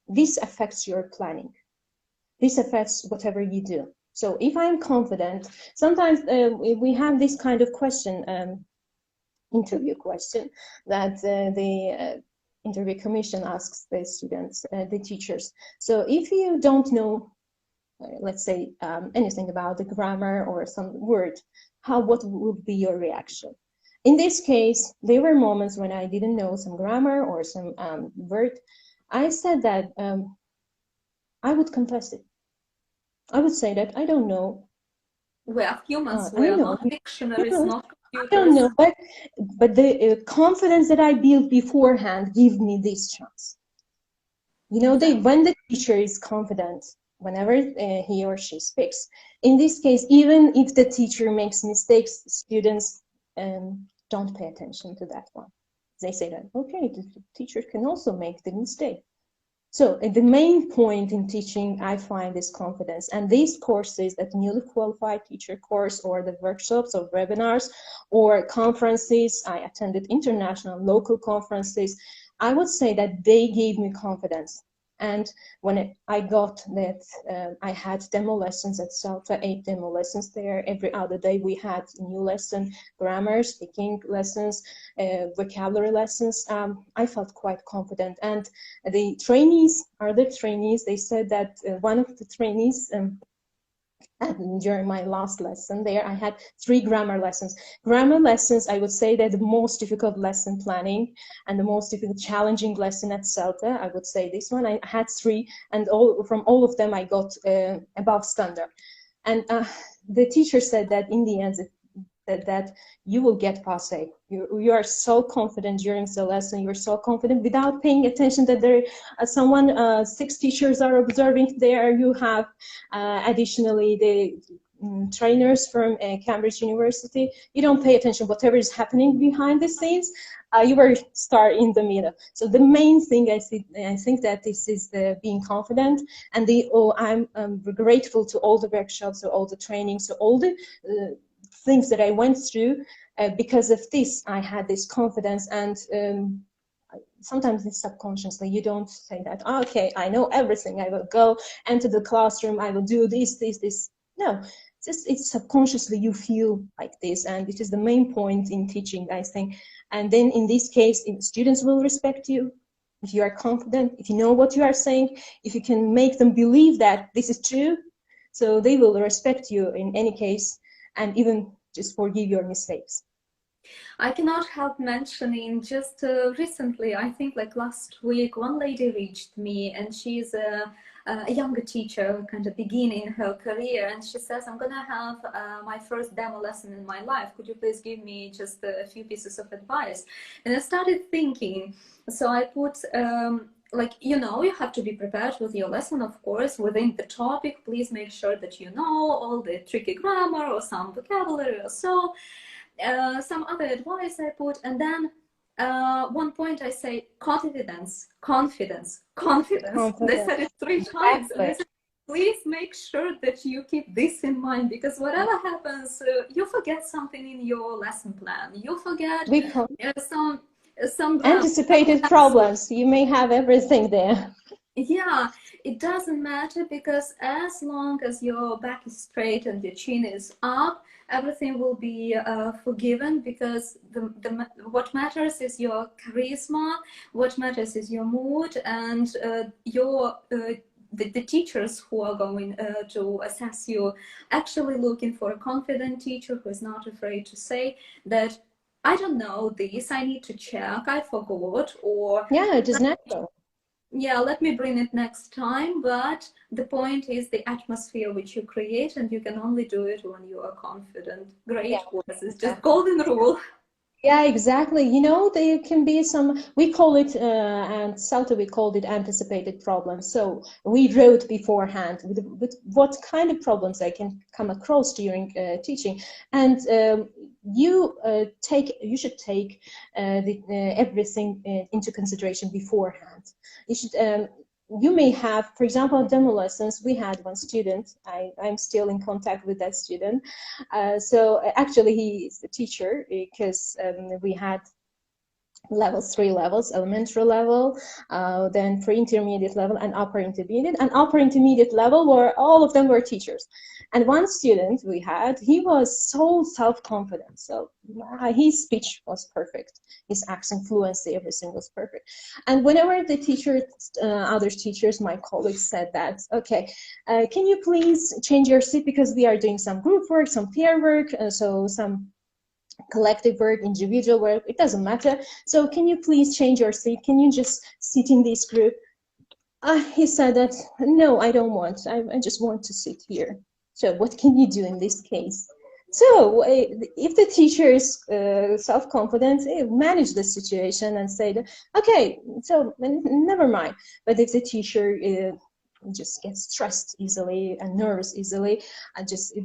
this affects your planning. This affects whatever you do. So if I'm confident, sometimes we have this kind of question, interview question, that the interview commission asks the students, the teachers. So if you don't know, let's say, anything about the grammar or some word, what would be your reaction? In this case, there were moments when I didn't know some grammar or some word. I said that I would confess it. I would say that I don't know. We are humans, we are not dictionaries, not computers. I don't know, but the confidence that I built beforehand give me this chance. You know, when the teacher is confident, whenever he or she speaks, in this case, even if the teacher makes mistakes, students don't pay attention to that one. They say that, okay, the teacher can also make the mistake. So the main point in teaching, I find, is confidence. And these courses, that newly qualified teacher course, or the workshops or webinars or conferences, I attended international, local conferences, I would say that they gave me confidence. And when I got that, I had demo lessons at CELTA, 8 demo lessons there. Every other day we had a new lesson, grammar, speaking lessons, vocabulary lessons. I felt quite confident. And the trainees, other trainees, they said that one of the trainees, and during my last lesson there, I had 3 grammar lessons. Grammar lessons, I would say that the most difficult lesson planning and the most difficult challenging lesson at CELTA, I would say this one. I had 3, and from all of them I got above standard. And the teacher said that in the end, that you will get Pass A. You are so confident during the lesson, you're so confident without paying attention that there someone, 6 teachers are observing there. You have additionally the trainers from Cambridge University. You don't pay attention whatever is happening behind the scenes. You were star in the middle. So the main thing I think that this is the being confident, and I'm grateful to all the workshops, so all the trainings, so all the things that I went through. Because of this, I had this confidence, and sometimes it's subconsciously. You don't say that, oh, okay, I know everything, I will go enter the classroom, I will do this. No, it's subconsciously you feel like this, and it is the main point in teaching, I think. And then in this case, students will respect you if you are confident, if you know what you are saying, if you can make them believe that this is true, so they will respect you in any case, and even just forgive your mistakes. I cannot help mentioning just recently, I think like last week, one lady reached me, and she's a younger teacher, kind of beginning her career, and she says, I'm gonna have my first demo lesson in my life. Could you please give me just a few pieces of advice? And I started thinking, so I put like, you know, you have to be prepared with your lesson, of course, within the topic. Please make sure that you know all the tricky grammar or some vocabulary or so. Some other advice I put, and then one point I say confidence, confidence, confidence. They said it 3 times. And I said, please make sure that you keep this in mind, because whatever happens, you forget something in your lesson plan. You forget some anticipated problems. You may have everything there. Yeah, it doesn't matter, because as long as your back is straight and your chin is up, everything will be forgiven, because what matters is your charisma, what matters is your mood, and the teachers who are going to assess you actually looking for a confident teacher who is not afraid to say that, I don't know this, I need to check, I forgot, or yeah, it is natural. Yeah, let me bring it next time. But the point is the atmosphere which you create, and you can only do it when you are confident. Great words. It's just golden rule. Yeah, exactly. You know, there can be some, we call it, and CELTA, we called it anticipated problems. So we wrote beforehand with what kind of problems I can come across during teaching. And you should take everything into consideration beforehand. You should, you may have, for example, demo lessons. We had one student, I'm still in contact with that student. So actually he is the teacher, because we had levels, 3 levels, elementary level, then pre-intermediate level, and upper intermediate. And upper intermediate level, were all of them were teachers. And one student we had, he was so self-confident. So his speech was perfect, his accent fluency, everything was perfect. And whenever the teachers, other teachers, my colleagues said that, okay, can you please change your seat, because we are doing some group work, some peer work, so some collective work, individual work, it doesn't matter. So can you please change your seat? Can you just sit in this group? He said that, no, I don't want. I just want to sit here. So what can you do in this case? So if the teacher is self-confident, manage the situation and say that, okay, so never mind. But if the teacher just gets stressed easily and nervous easily, and just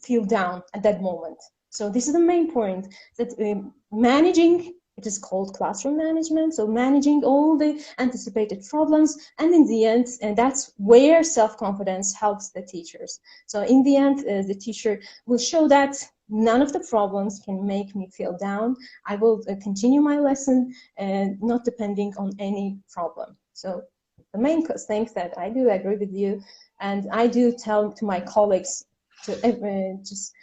feel down at that moment. So this is the main point, that managing, it is called classroom management, so managing all the anticipated problems, and in the end, and that's where self-confidence helps the teachers. So in the end, the teacher will show that none of the problems can make me feel down. I will continue my lesson, not depending on any problem. So the main thing that I do agree with you, and I do tell to my colleagues to just.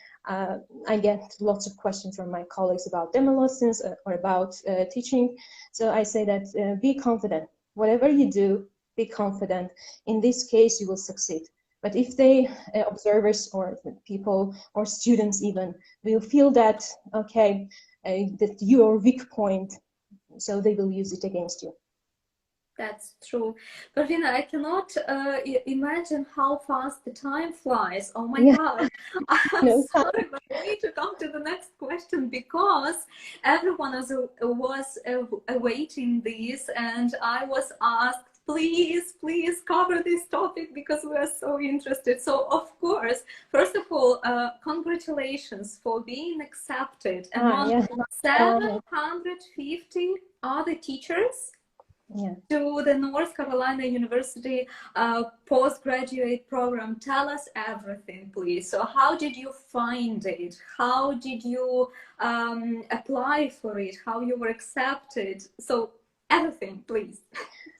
I get lots of questions from my colleagues about demo lessons or about teaching. So I say that be confident. Whatever you do, be confident. In this case, you will succeed. But if they, observers or people or students even, will feel that, okay, that your weak point, so they will use it against you. That's true. Parvina, I cannot imagine how fast the time flies. Oh my God. I'm No. sorry, but I need to come to the next question because everyone was awaiting this, and I was asked, please, please cover this topic because we are so interested. So, of course, first of all, congratulations for being accepted among 750 other teachers. Yeah. To the North Carolina University postgraduate program. Tell us everything, please. So how did you find it? How did you apply for it? How you were accepted? So everything, please.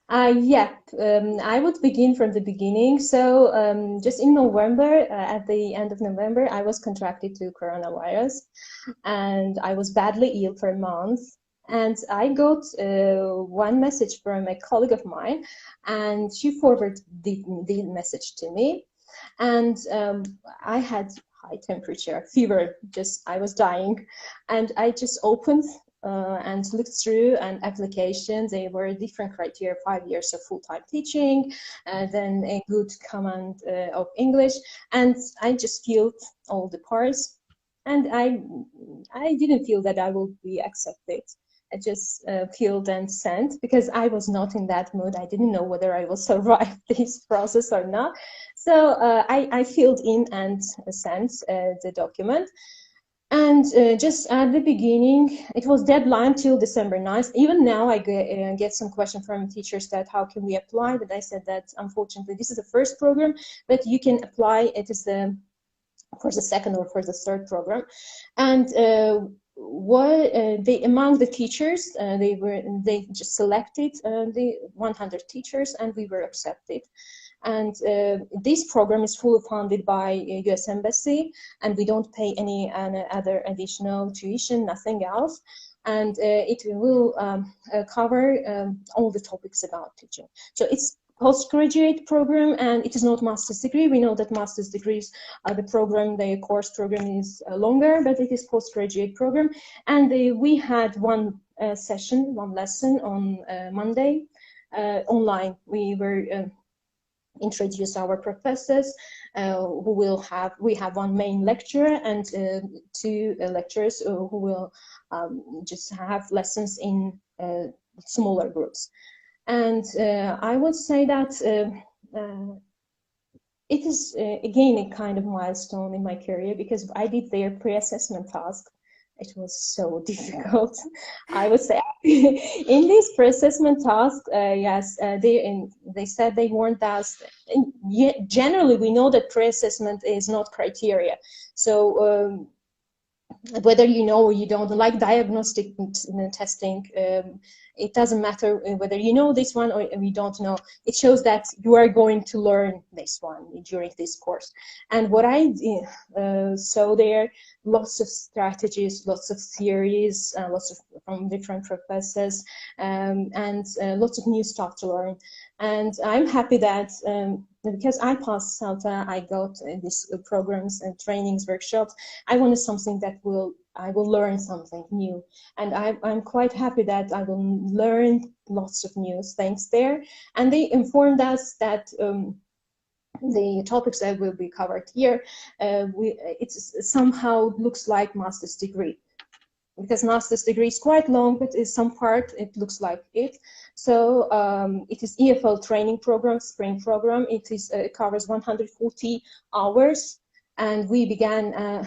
I would begin from the beginning. So just in November, at the end of November, I was contracted to coronavirus, and I was badly ill for a month. And I got one message from a colleague of mine, and she forwarded the message to me. And I had high temperature, fever, I was dying. And I just opened and looked through an application. They were different criteria: 5 years of full-time teaching, then a good command of English. And I just filled all the parts. And I didn't feel that I would be accepted. I just filled and sent because I was not in that mood. I didn't know whether I will survive this process or not. So I filled in and sent the document. And just at the beginning, it was deadline till December 9th. Even now, I get some questions from teachers that how can we apply? But I said that unfortunately, this is the first program, but you can apply. It is for the second or for the third program. And among the teachers, they just selected the 100 teachers, and we were accepted. And this program is fully funded by U.S. Embassy, and we don't pay any other additional tuition, nothing else. And it will cover all the topics about teaching. So it's postgraduate program, and it is not master's degree. We know that master's degrees, the course program is longer, but it is postgraduate program. And we had one lesson on Monday online. We were introduce our professors we have one main lecturer and two lecturers who will just have lessons in smaller groups. And I would say that it is again a kind of milestone in my career, because I did their pre-assessment task. It was so difficult. I would say in this pre-assessment task, yes, they said they warned us. Generally, we know that pre-assessment is not criteria. So whether you know or you don't, like diagnostic testing, it doesn't matter whether you know this one or you don't know. It shows that you are going to learn this one during this course. And what I saw there, lots of strategies, lots of theories, from different professors, and lots of new stuff to learn. And I'm happy that because I passed CELTA, I got these programs and trainings, workshops. I wanted something that I will learn something new. And I'm quite happy that I will learn lots of new things there. And they informed us that the topics that will be covered here, it somehow looks like master's degree. Because master's degree is quite long, but in some part it looks like it. So it is EFL training program, spring program. It covers 140 hours, and we began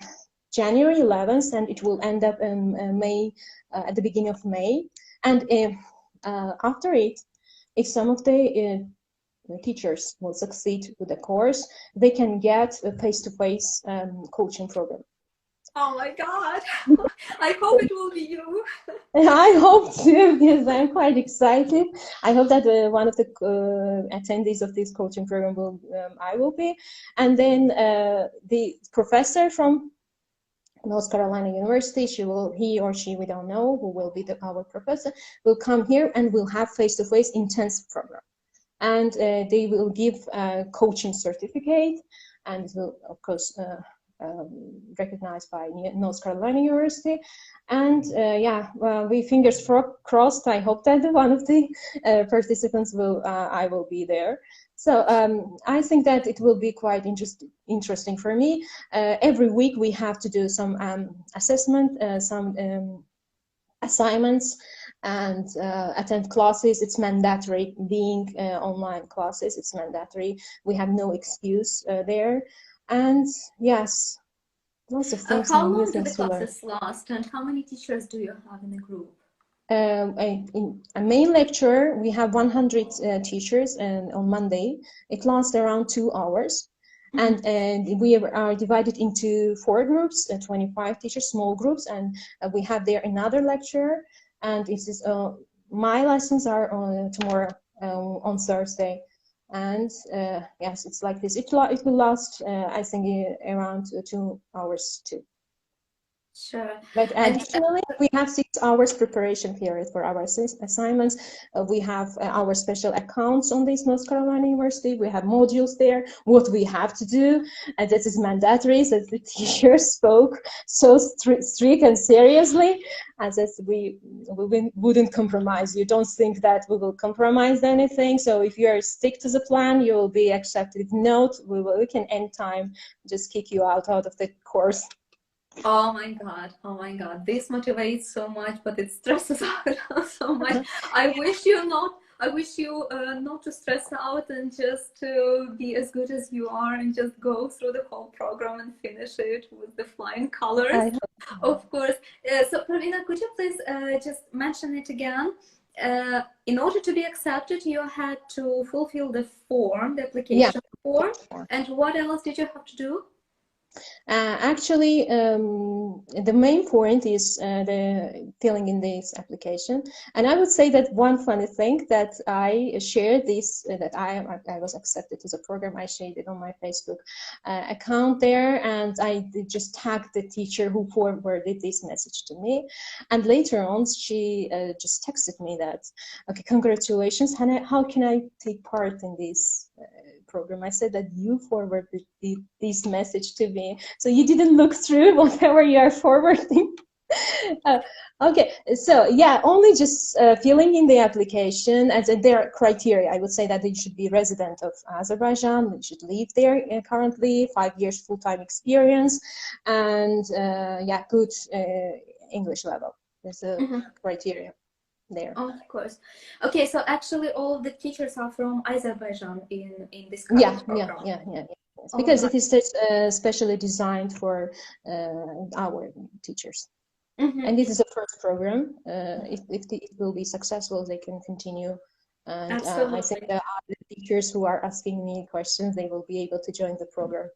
January 11th, and it will end up in May, at the beginning of May. And after it, if some of the teachers will succeed with the course, they can get a face-to-face coaching program. Oh my God. I hope it will be you. I hope too, because I'm quite excited. I hope that one of the attendees of this coaching program will, I will be. And then the professor from North Carolina University, he or she, we don't know who will be our professor, will come here and we'll have face-to-face intensive program. And they will give a coaching certificate, and it will, of course, recognized by North Carolina University. And yeah, we fingers crossed. I hope that one of the participants will, I will be there. So I think that it will be quite interesting for me. Every week we have to do some assessment, some assignments, and attend classes. It's mandatory. Being online classes, it's mandatory. We have no excuse there. And yes, lots of things How and new long do the things to learn. classes last, and how many teachers do you have in the group? In a main lecture, we have 100 teachers, and on Monday it lasts around 2 hours. And we are divided into 4 groups, 25 teachers, small groups, and we have there another lecture. And it is my lessons are tomorrow on Thursday. And yes, it's like this. It will last, I think, around 2 hours too. Sure. But additionally, we have 6 hours preparation period for our assignments. We have our special accounts on this North Carolina University. We have modules there, what we have to do, and this is mandatory. So the teachers spoke so strict and seriously, as if we wouldn't compromise. You don't think that we will compromise anything. So if you are stick to the plan, you will be accepted. If not, we can anytime just kick you out of the course. Oh my God, oh my God. This motivates so much, but it stresses out so much. I wish you not to stress out and just to be as good as you are and just go through the whole program and finish it with the flying colors. Of course. So Parvina, could you please just mention it again? In order to be accepted, you had to fulfill the form, the application form. And what else did you have to do? Actually, the main point is the filling in this application, and I would say that one funny thing that I shared this that I was accepted to the program. I shared it on my Facebook account there, and I just tagged the teacher who forwarded this message to me, and later on she just texted me that, okay, congratulations, Hannah, how can I take part in this program? I said that you forwarded this message to me, so you didn't look through whatever you are forwarding. Okay, so yeah, only just filling in the application, and there are criteria. I would say that they should be resident of Azerbaijan, they should live there currently, 5 years full-time experience, and yeah, good English level. There's a criteria there. Oh, of course. Okay, so actually all the teachers are from Azerbaijan in this program. Yeah. Yes, because it is specially designed for our teachers. And this is the first program. If it will be successful, they can continue. And I think the other teachers who are asking me questions, they will be able to join the program.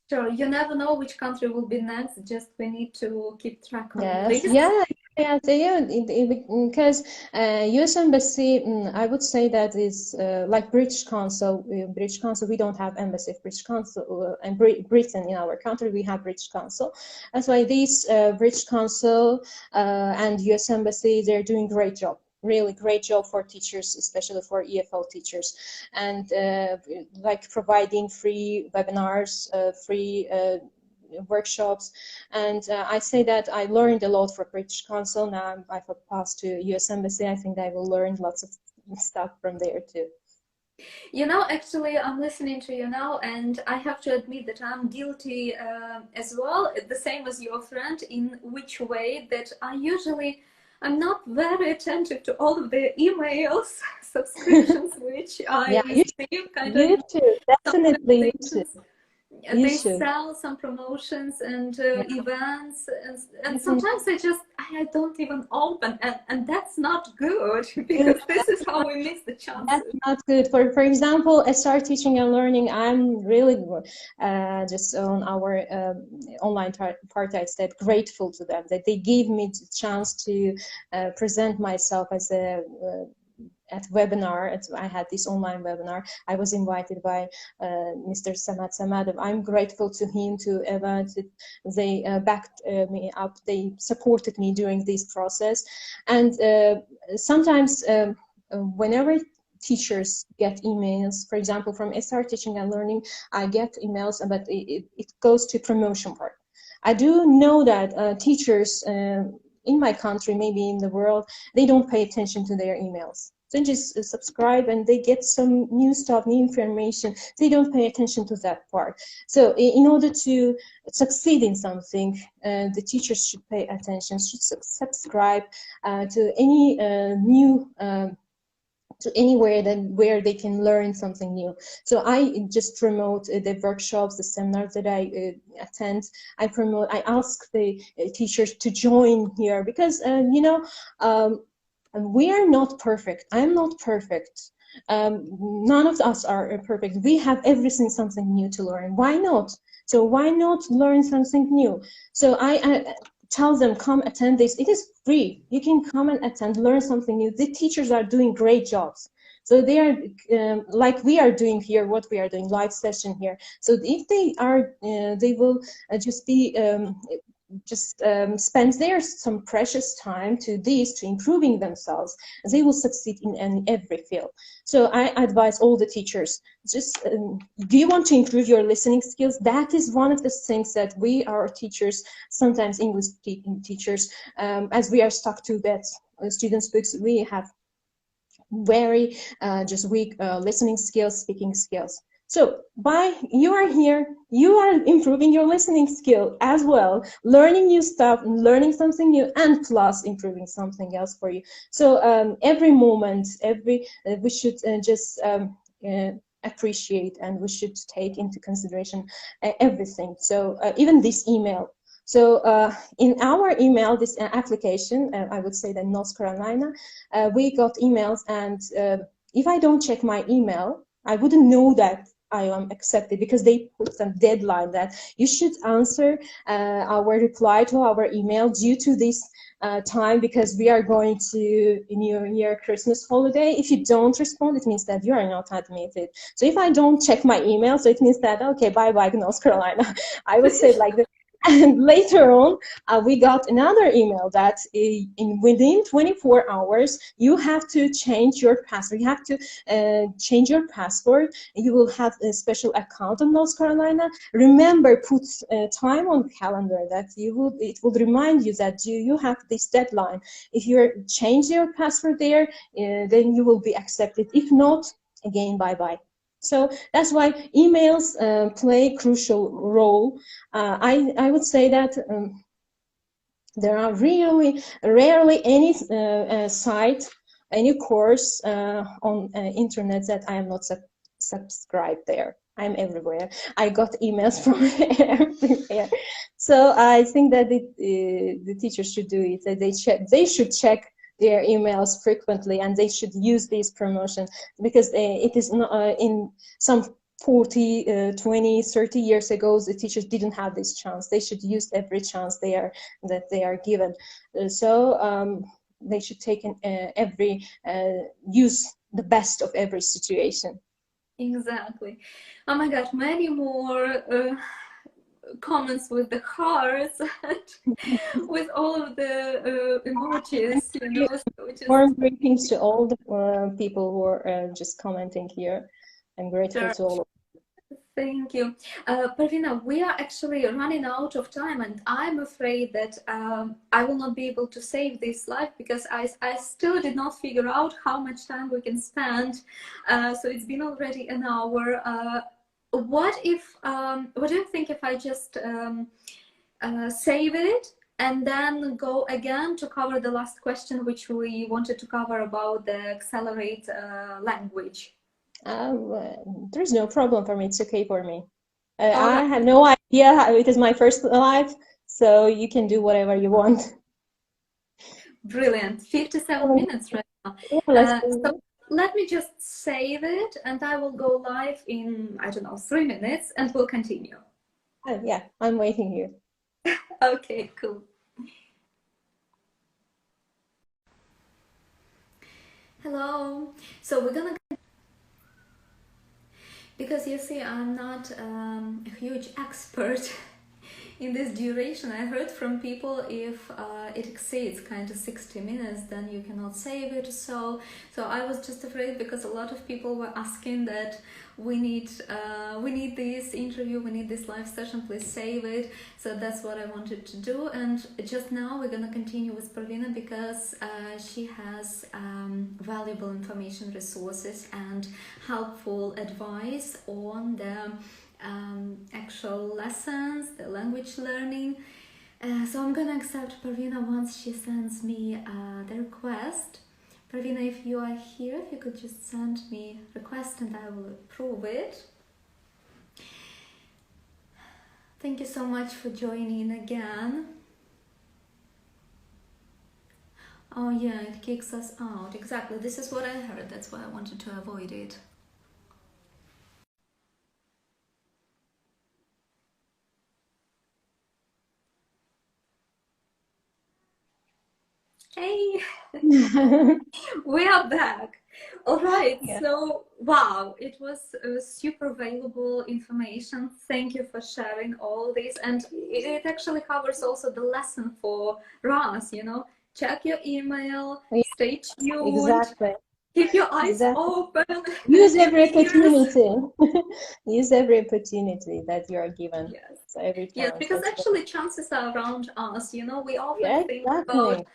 Sure, you never know which country will be next. Just we need to keep track of this. Yeah, because U.S. Embassy, I would say that is like British Council. British Council, we don't have embassy of British Council, and Britain in our country we have British Council. That's why these British Council and U.S. Embassy, they're doing great job. Really great job for teachers, especially for EFL teachers, and like providing free webinars, free workshops, and I say that I learned a lot from British Council. Now I've passed to US Embassy. I think I will learn lots of stuff from there too. You know, actually, I'm listening to you now, and I have to admit that I'm guilty as well, the same as your friend, in which way that I'm not very attentive to all of the emails, subscriptions, which I receive. You too, definitely. You too. You they should. sell some promotions and Yeah. events, and sometimes I don't even open, and that's not good because this is how we miss the That's chances. not good. For example, I start teaching and learning. I'm really just on our online part. I said grateful to them that they gave me the chance to present myself as a at webinar. I had this online webinar. I was invited by Mr. Samat Samadov. I'm grateful to him, to Eva. They backed me up. They supported me during this process. And sometimes whenever teachers get emails, for example, from SR Teaching and Learning, I get emails, but it goes to promotion part. I do know that teachers in my country, maybe in the world, they don't pay attention to their emails. They just subscribe and they get some new stuff, new information. They don't pay attention to that part. So in order to succeed in something, the teachers should pay attention, should subscribe to any new to anywhere where they can learn something new. So I just promote the workshops, the seminars that I attend. I ask the teachers to join here because you know, we are not perfect. I'm not perfect. None of us are perfect. We have everything something new to learn. Why not? So why not learn something new? So I tell them, come attend this. It is free. You can come and attend, learn something new. The teachers are doing great jobs. So they are like we are doing here, what we are doing, live session here. So if they are, they will just be spend their some precious time to this, to improving themselves, they will succeed in every field. So I advise all the teachers, just do you want to improve your listening skills? That is one of the things that we, our teachers, sometimes English teachers, as we are stuck to that students' books, we have very just weak listening skills, speaking skills. So by you are here, you are improving your listening skill as well, learning new stuff, learning something new, and plus improving something else for you. So every moment, we should just appreciate, and we should take into consideration everything. So even this email. So in our email, this application, I would say that North Carolina, we got emails, and if I don't check my email, I wouldn't know that I am accepted, because they put some deadline that you should answer our reply to our email due to this time, because we are going to New Year, Christmas holiday. If you don't respond, it means that you are not admitted. So if I don't check my email, so it means that, okay, bye-bye, North Carolina. I would say like that. And later on, we got another email that within 24 hours, you have to change your password. You have to change your password. You will have a special account in North Carolina. Remember, put time on the calendar that it will remind you that you have this deadline. If you change your password there, then you will be accepted. If not, again, bye-bye. So that's why emails play a crucial role. I would say that there are really rarely any site, any course on internet that I am not subscribed there. I'm everywhere. I got emails from everywhere. So I think that the teachers should do it. That they should check their emails frequently, and they should use these promotions, because it is not in some 40, 20, 30 years ago, the teachers didn't have this chance. They should use every chance that they are given. So they should take use the best of every situation. Exactly. Oh my God, many more comments with the hearts and with all of the emojis, you know. So just... Warm greetings to all the people who are just commenting here. I'm grateful Sure. to all of you. Thank you. Parvina, we are actually running out of time, and I'm afraid that I will not be able to save this live, because I still did not figure out how much time we can spend. So it's been already an hour. What do you think if I just save it and then go again to cover the last question, which we wanted to cover about the accelerate language? There's no problem for me. It's okay for me. All I right, have no idea how, it is my first live, so you can do whatever you want. brilliant. 57 minutes right now. Yeah, let's So do let me just save it and I will go live in, I don't know, 3 minutes and we'll continue. it. Yeah, I'm waiting here. Okay, cool. Hello. So we're gonna, because you see, I'm not a huge expert in this duration. I heard from people if it exceeds kind of 60 minutes, then you cannot save it. So I was just afraid because a lot of people were asking that we need this interview, we need this live session, please save it. So that's what I wanted to do. And just now we're gonna continue with Parvina because she has valuable information, resources, and helpful advice on the actual lessons, the language learning. So I'm gonna accept Parvina once she sends me the request. Parvina, if you are here, if you could just send me a request and I will approve it. Thank you so much for joining again. Oh yeah, it kicks us out. Exactly, this is what I heard. That's why I wanted to avoid it. Hey, we are back. All right, Yeah. so wow, it was super valuable information. Thank you for sharing all this, and it actually covers also the lesson for us. You know, check your email, Yeah, stay tuned, exactly. keep your eyes Exactly. open, Use and your every ears. opportunity. Use every opportunity that you are given. Yes. So every Yes, chance. because That's what. actually chances are around us. You know, we often Yeah, think about, exactly.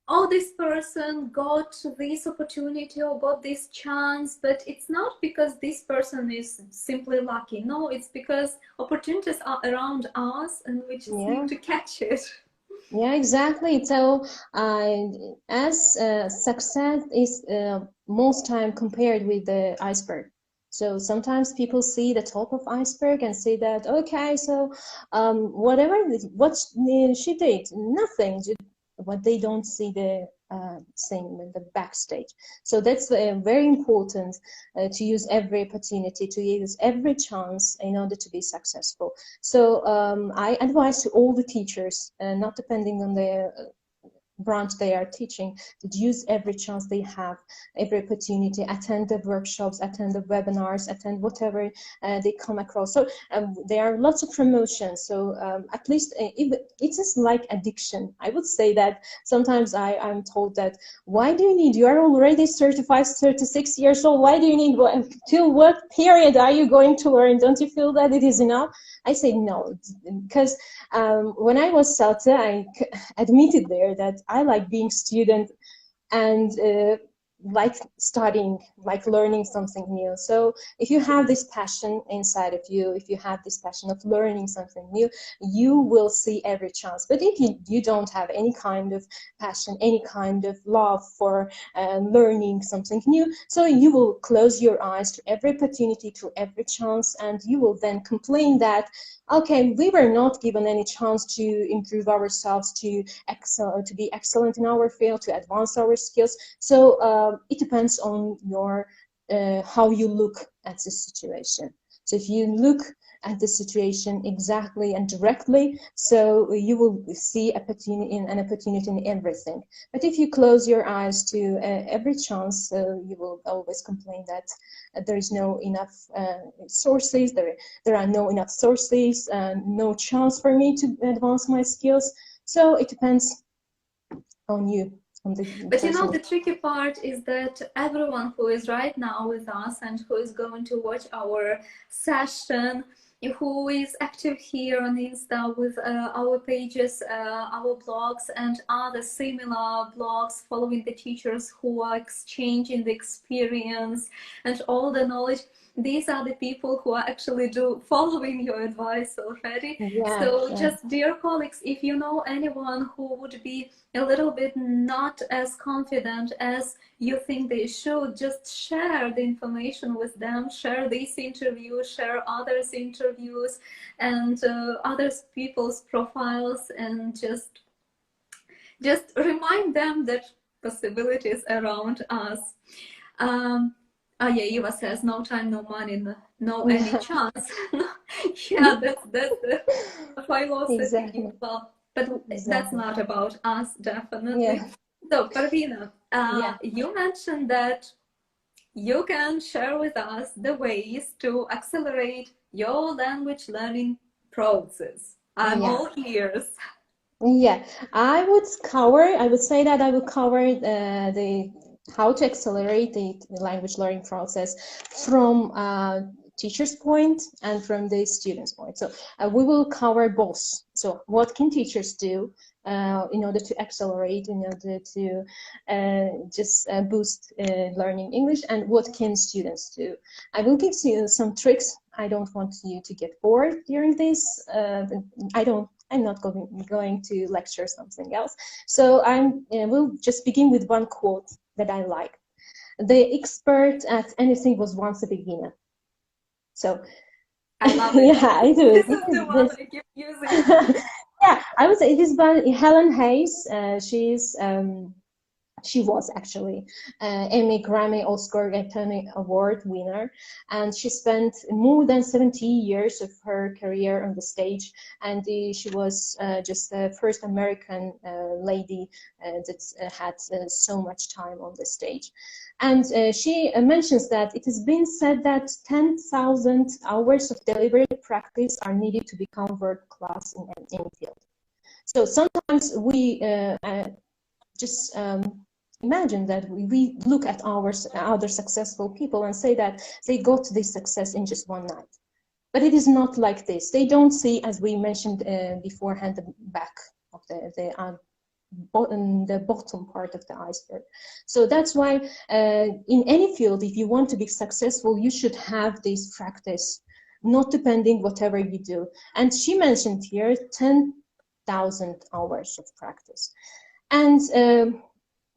oh, this person got this opportunity or got this chance, but it's not because this person is simply lucky. No, it's because opportunities are around us and we just Yeah. need to catch it. Yeah, exactly. So, as success is most time compared with the iceberg. So sometimes people see the top of iceberg and say that, okay, so what she did, nothing. But they don't see the same the backstage. So that's very important to use every opportunity, to use every chance in order to be successful. So I advise to all the teachers, not depending on the branch they are teaching, to use every chance they have, every opportunity, attend the workshops, attend the webinars, attend whatever they come across. So there are lots of promotions. So at least it is like addiction. I would say that sometimes I'm told that, why do you need, you are already certified, 36 years old, why do you need, till what period are you going to learn? Don't you feel that it is enough? I say no, because when I was CELTA, I admitted there that I like being student and like studying, like learning something new. So if you have this passion inside of you, if you have this passion of learning something new, you will see every chance. But if you don't have any kind of passion, any kind of love for learning something new, so you will close your eyes to every opportunity, to every chance, and you will then complain that, okay, we were not given any chance to improve ourselves, to excel, to be excellent in our field, to advance our skills. So it depends on your how you look at the situation. So if you look at the situation exactly and directly, so you will see an opportunity in everything. But if you close your eyes to every chance, you will always complain that there is no enough sources, there are no enough sources, no chance for me to advance my skills. So it depends on you, on the But you know, person. the tricky part is that everyone who is right now with us and who is going to watch our session, who is active here on Insta with our pages, our blogs, and other similar blogs, following the teachers who are exchanging the experience and all the knowledge, these are the people who are actually following your advice already. Yeah, So yeah. just, dear colleagues, if you know anyone who would be a little bit not as confident as you think they should, just share the information with them, share this interview, share others' interviews and others people's profiles, and just remind them that possibilities around us. Yeah, Eva says no time, no money, no any Yeah. chance. Yeah, that's the philosophy. Exactly. Well, but that's Exactly. not about us, Yeah. definitely. So, Parvina, Yeah. you mentioned that you can share with us the ways to accelerate your language learning process. I'm Yeah. all ears. Yeah, I would say that I would cover the how to accelerate the language learning process from teacher's point and from the student's point. So we will cover both. So what can teachers do in order to accelerate, in order to just boost learning English, and what can students do? I will give you some tricks. I don't want you to get bored during this. I'm not going to lecture something else. So we'll just begin with one quote that I like. The expert at anything was once a beginner. So I love it. yeah, I do This it. is the one This. I keep using. Yeah, I would say it is by Helen Hayes. She was actually Emmy, Grammy, Oscar, and Tony Award winner, and she spent more than 70 years of her career on the stage, and she was just the first American lady that had so much time on the stage. And she mentions that it has been said that 10,000 hours of deliberate practice are needed to become world class in any field. So sometimes we just imagine that we look at other successful people and say that they got this success in just one night. But it is not like this. They don't see, as we mentioned beforehand, the back of the bottom part of the iceberg. So that's why in any field, if you want to be successful, you should have this practice, not depending whatever you do. And she mentioned here 10,000 hours of practice. And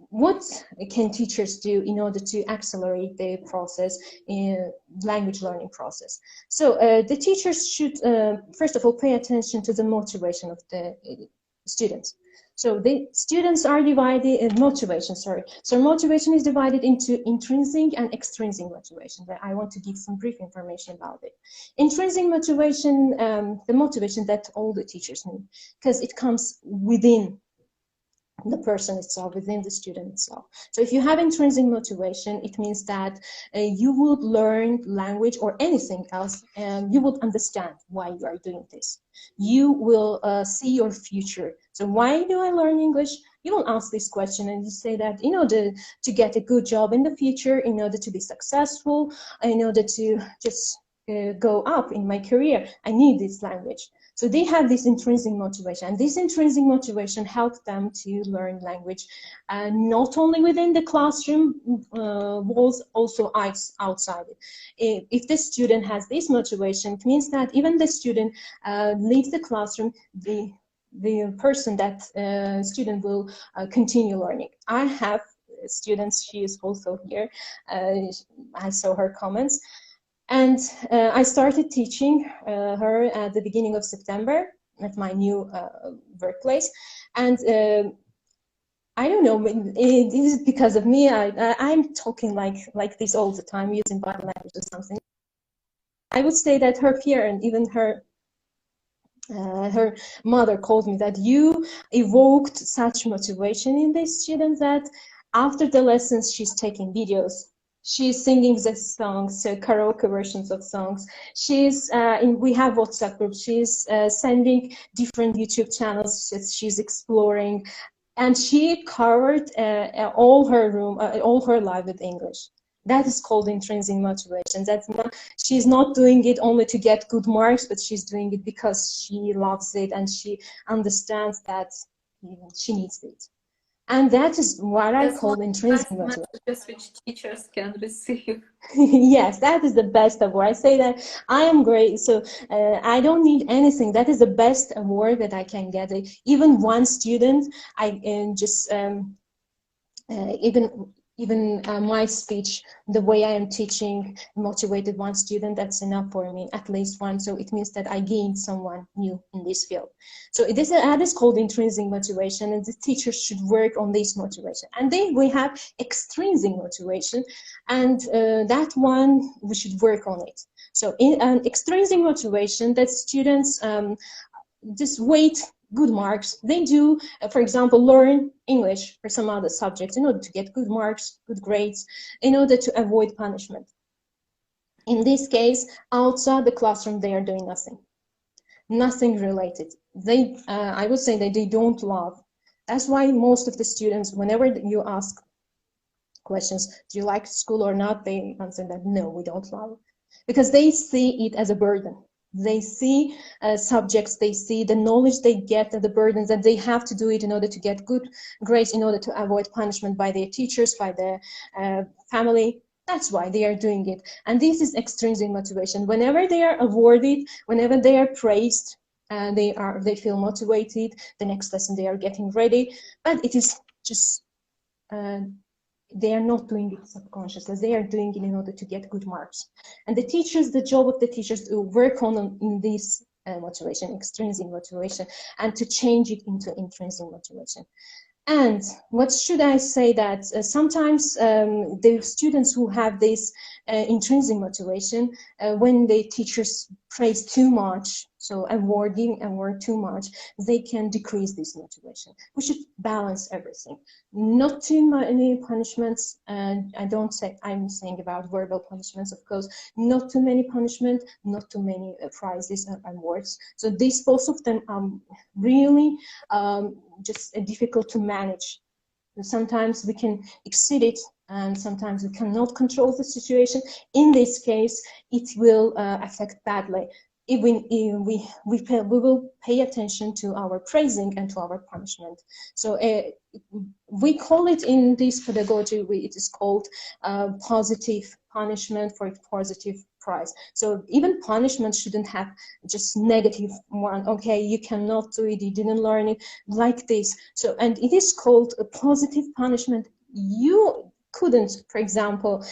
what can teachers do in order to accelerate the process in language learning process? So the teachers should first of all pay attention to the motivation of the students. So the students are divided motivation, sorry. So motivation is divided into intrinsic and extrinsic motivation. I want to give some brief information about it. Intrinsic motivation, the motivation that all the teachers need, because it comes within the person itself, within the student itself. So if you have intrinsic motivation, it means that you would learn language or anything else, and you would understand why you are doing this. You will see your future. So why do I learn English? You will ask this question and you say that in order to get a good job in the future, in order to be successful, in order to just go up in my career, I need this language. So they have this intrinsic motivation, and this intrinsic motivation helps them to learn language, not only within the classroom walls, also outside it. If the student has this motivation, it means that even the student leaves the classroom, the person that student will continue learning. I have students, she is also here, I saw her comments. And I started teaching her at the beginning of September at my new workplace. And I don't know, this is because of me. I'm talking like this all the time, using body language or something. I would say that her peer and even her mother called me that you evoked such motivation in this student that after the lessons she's taking videos. She's singing the songs, karaoke versions of songs. We have WhatsApp groups. She's sending different YouTube channels. She's exploring, and she covered all her life with English. That is called intrinsic motivation. She's not doing it only to get good marks, but she's doing it because she loves it and she understands that she needs it. And that is what I That's one call of intrinsic the best motivation. messages which teachers can receive. Yes, that is the best award. I say that I am great, so I don't need anything. That is the best award that I can get. Even one student, I just even my speech, the way I am teaching, motivated one student, that's enough for me, at least one. So it means that I gained someone new in this field. So that is called intrinsic motivation, and the teachers should work on this motivation. And then we have extrinsic motivation, and that one, we should work on it. So in extrinsic motivation, that students just wait good marks. They do, for example, learn English or some other subjects in order to get good marks, good grades, in order to avoid punishment. In this case, outside the classroom, they are doing nothing related. They, I would say that they don't love. That's why most of the students, whenever you ask questions, do you like school or not, they answer that no, we don't love, because they see it as a burden. They see subjects, they see the knowledge they get, the burdens that they have to do it in order to get good grades, in order to avoid punishment by their teachers, by their family. That's why they are doing it. And this is extrinsic motivation. Whenever they are awarded, whenever they are praised, they feel motivated. The next lesson they are getting ready, but it is just they are not doing it subconsciously. They are doing it in order to get good marks. And the teachers, the job of the teachers to work on in this motivation, extrinsic motivation, and to change it into intrinsic motivation. And what should I say that sometimes the students who have this intrinsic motivation, when the teachers praise too much, so giving award too much, they can decrease this motivation. We should balance everything. Not too many punishments, and I'm saying about verbal punishments, of course, not too many punishment, not too many prizes and awards. So these, both of them are really just difficult to manage. Sometimes we can exceed it, and sometimes we cannot control the situation. In this case, it will affect badly. If we will pay attention to our praising and to our punishment. So we call it in this pedagogy, it is called positive punishment for positive prize. So even punishment shouldn't have just negative one. Okay, you cannot do it, you didn't learn it, like this. So, and it is called a positive punishment. You couldn't, for example,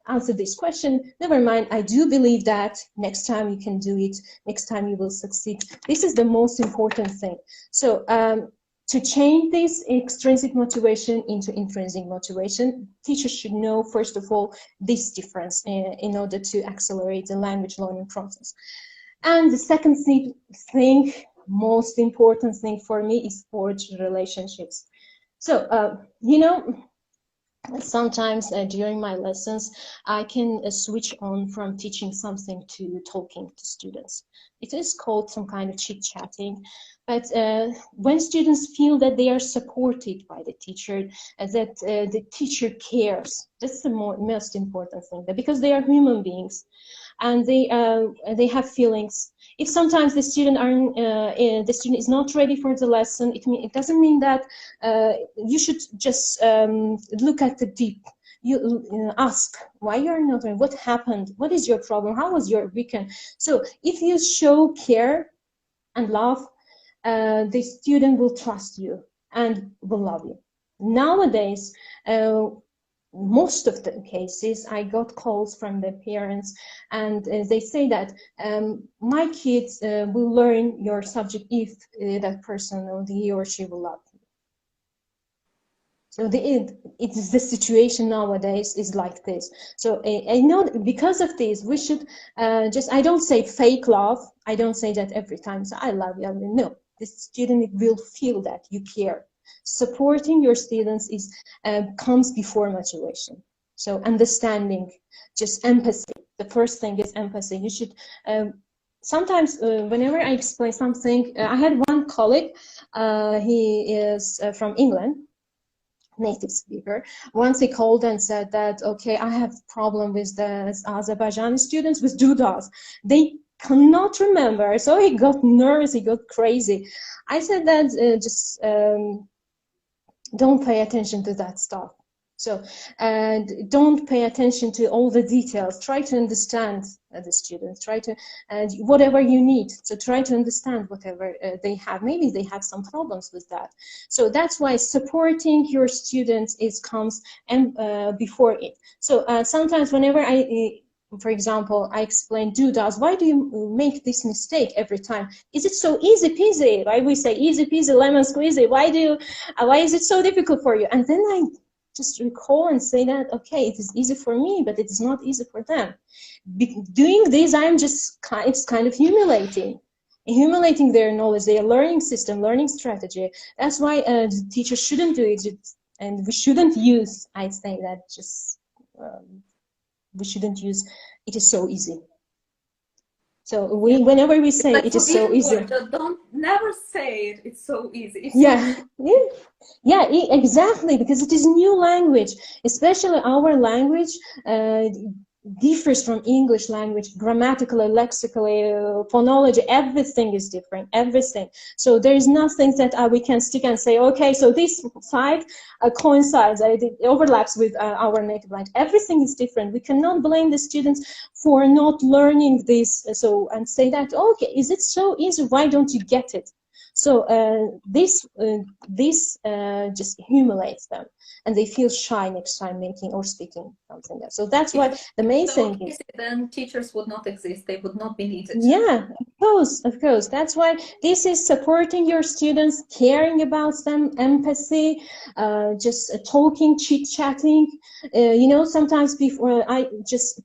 answer this question, never mind, I do believe that, next time you can do it, next time you will succeed. This is the most important thing. So to change this extrinsic motivation into intrinsic motivation, teachers should know, first of all, this difference in order to accelerate the language learning process. And the second thing, most important thing for me, is forge relationships. So, you know, sometimes during my lessons, I can switch on from teaching something to talking to students. It is called some kind of chit-chatting. But when students feel that they are supported by the teacher, that the teacher cares, that's the most important thing, because they are human beings and they have feelings. If sometimes the student is not ready for the lesson, it doesn't mean that you should just look at the deep. You ask why you are not ready, what happened, what is your problem, how was your weekend. So if you show care and love, the student will trust you and will love you. Nowadays, most of the cases, I got calls from the parents, and they say that my kids will learn your subject if that person or he or she will love you. So it's the situation nowadays is like this. So I know because of this, we should I don't say fake love. I don't say that every time. So I love you. No, the student will feel that you care. Supporting your students is comes before motivation. So understanding, just empathy. The first thing is empathy. You should sometimes whenever I explain something, I had one colleague. He is from England, native speaker. Once he called and said that, okay, I have problem with the Azerbaijani students with doodles. They cannot remember, so he got nervous, he got crazy. I said that don't pay attention to that stuff. So, and don't pay attention to all the details. Try to understand the students. Try to, and whatever you need. So try to understand whatever they have. Maybe they have some problems with that. So that's why supporting your students comes and before it. So sometimes whenever for example, I explain do does. Why do you make this mistake every time? Is it so easy peasy? Why we say easy peasy lemon squeezy? Why is it so difficult for you? And then I just recall and say that, okay, it is easy for me, but it's not easy for them. Doing this, it's kind of humiliating their knowledge, their learning system, learning strategy. That's why teachers shouldn't do it, and we shouldn't use, I'd say that just, we shouldn't use, it is so easy. So whenever we say it is so easy, don't never say it. It's so easy. Yeah, exactly, because it is new language, especially our language differs from English language grammatically, lexically, phonology. Everything is different. Everything. So there is nothing that we can stick and say, okay, so this side coincides, it overlaps with our native language. Everything is different. We cannot blame the students for not learning this. So and say that, okay, is it so easy? Why don't you get it? So this just humiliates them, and they feel shy next time making or speaking something else. So that's why the main thing is, then teachers would not exist. They would not be needed. Yeah, of course. That's why this is supporting your students, caring about them, empathy, just talking, chit-chatting. You know, sometimes before I just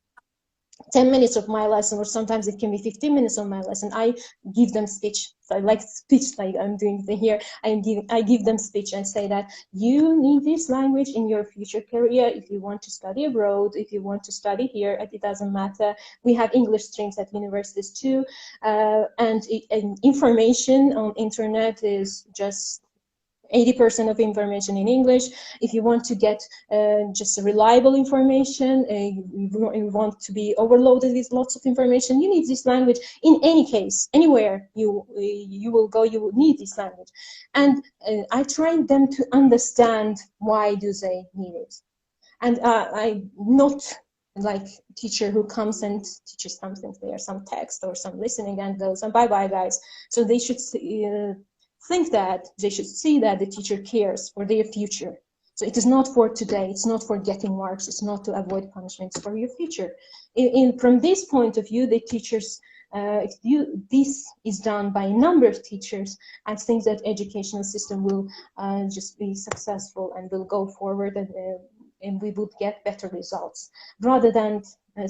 10 minutes of my lesson, or sometimes it can be 15 minutes of my lesson, I give them speech. So I like speech, like I'm doing here. I give them speech and say that you need this language in your future career. If you want to study abroad, if you want to study here, it doesn't matter. We have English streams at universities too. And information on internet is just 80% of information in English. If you want to get just reliable information, you want to be overloaded with lots of information, you need this language. In any case, anywhere you will go, you will need this language. And I try them to understand why do they need it. And I'm not like teacher who comes and teaches something there, some text or some listening and goes, and bye-bye guys. So they should think that, they should see that the teacher cares for their future. So it is not for today, it's not for getting marks, it's not to avoid punishments, for your future. From this point of view, the teachers, this is done by a number of teachers, I think that educational system will just be successful and will go forward, and we would get better results, rather than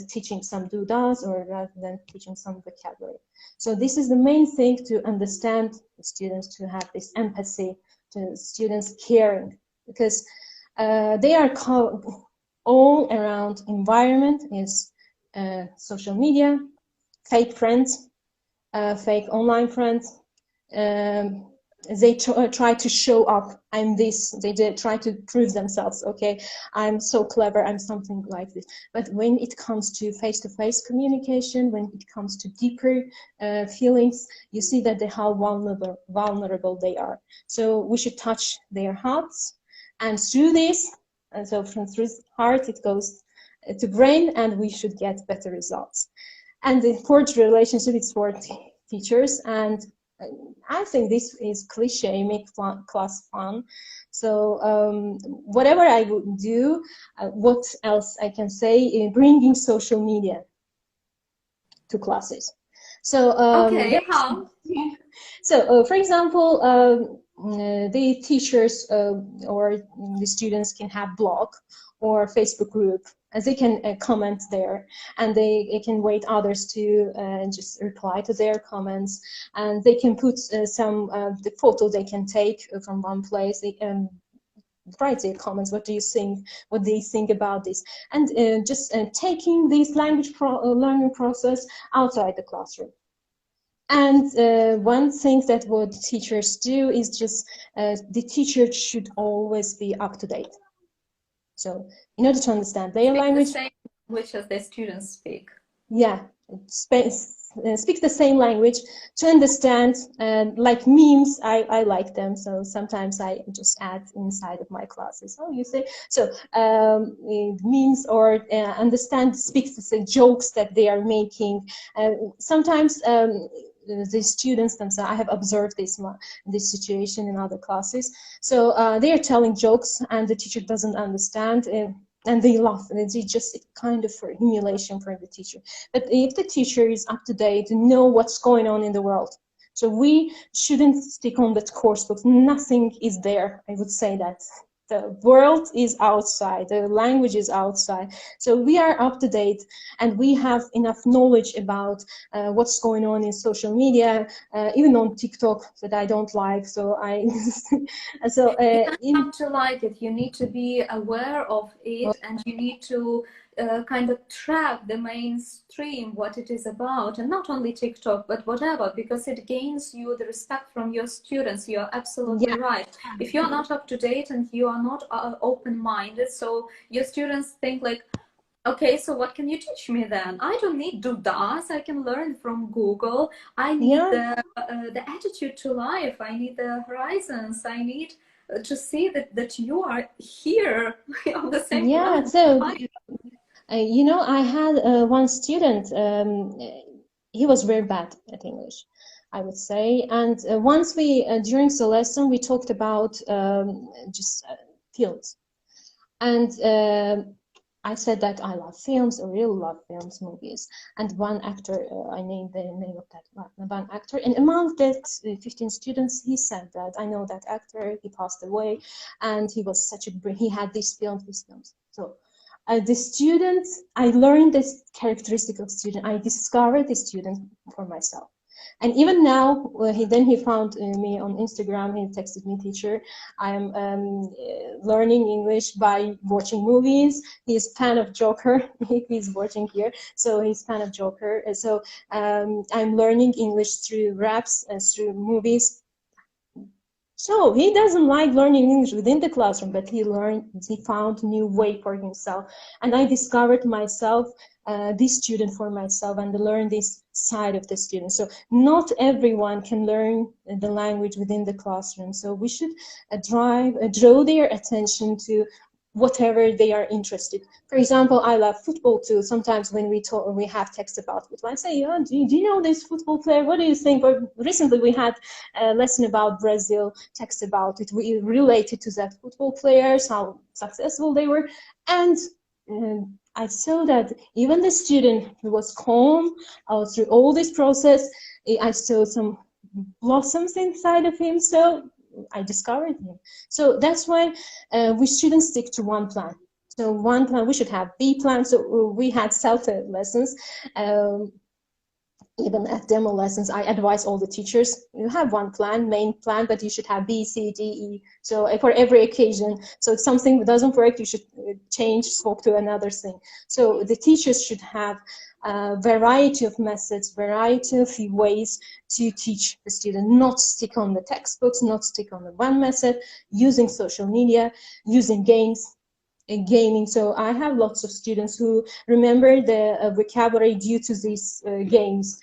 teaching some do-das, or rather than teaching some vocabulary. So this is the main thing, to understand the students, to have this empathy, to students caring, because they are all around environment is social media, fake friends, fake online friends. They try to show up, I'm this, they try to prove themselves, okay, I'm so clever, I'm something like this. But when it comes to face-to-face communication, when it comes to deeper feelings, you see that how vulnerable they are. So we should touch their hearts, and through this, and so through heart it goes to brain, and we should get better results. And the fourth relationship is for teachers, and I think this is cliche, make class fun. So whatever I would do, what else I can say, bringing social media to classes. So okay, how? So for example, the teachers or the students can have blog or Facebook group, as they can comment there, and they can wait others to just reply to their comments, and they can put some the photo they can take from one place. They write their comments, what do you think, what they think about this, and just taking this language learning process outside the classroom. And one thing that what teachers do is just the teacher should always be up to date. So in order to understand their language, the same language as the students speak. yeah, speaks the same language to understand. Like memes, I like them, so sometimes I just add inside of my classes. Oh, you say so, memes, or understand, speaks the jokes that they are making. Sometimes the students themselves, I have observed this situation in other classes. So they are telling jokes and the teacher doesn't understand. And they laugh, and it's just kind of for humiliation for the teacher. But if the teacher is up to date and know what's going on in the world, so we shouldn't stick on that course book. Nothing is there. I would say that the world is outside, the language is outside. So we are up to date, and we have enough knowledge about what's going on in social media, even on TikTok, that I don't like. So I, so you don't have to like it. You need to be aware of it, and you need to kind of track the mainstream, what it is about, and not only TikTok, but whatever, because it gains you the respect from your students. You're absolutely right. If you're not up to date and you are not open-minded, so your students think like, okay, so what can you teach me then? I don't need Dudas. I can learn from Google. I need the attitude to life. I need the horizons. I need to see that you are here on the same level. So you know, I had one student. He was very bad at English, I would say. And once we, during the lesson, we talked about just fields. And I said that I love films, I really love films, movies. And one actor, I named the name of that one actor. And among that 15 students, he said that I know that actor, he passed away, and he was such a, he had these films. So the student, I learned this characteristic of student. I discovered the student for myself. And even now, he found me on Instagram. He texted me, teacher, I am learning English by watching movies. He's fan of Joker. He's watching here, so he's fan of Joker. So I'm learning English through raps, through movies. So he doesn't like learning English within the classroom, but he found a new way for himself. And I discovered myself, this student for myself, and learned this side of the student. So not everyone can learn the language within the classroom. So we should draw their attention to whatever they are interested. For example, I love football too. Sometimes when we have text about football, I say, oh, do you know this football player? What do you think? Or recently we had a lesson about Brazil, text about it. We related to that football players, how successful they were. And I saw that even the student who was calm through all this process, I saw some blossoms inside of him. So I discovered him. So that's why we shouldn't stick to one plan. So one plan, we should have B plan. So we had CELTA lessons. Even at demo lessons, I advise all the teachers, you have one plan, main plan, but you should have B, C, D, E. So for every occasion. So if something doesn't work, you should change, swap to another thing. So the teachers should have a variety of methods, variety of ways to teach the student, not stick on the textbooks, not stick on the one method, using social media, using games, gaming. So I have lots of students who remember the vocabulary due to these games.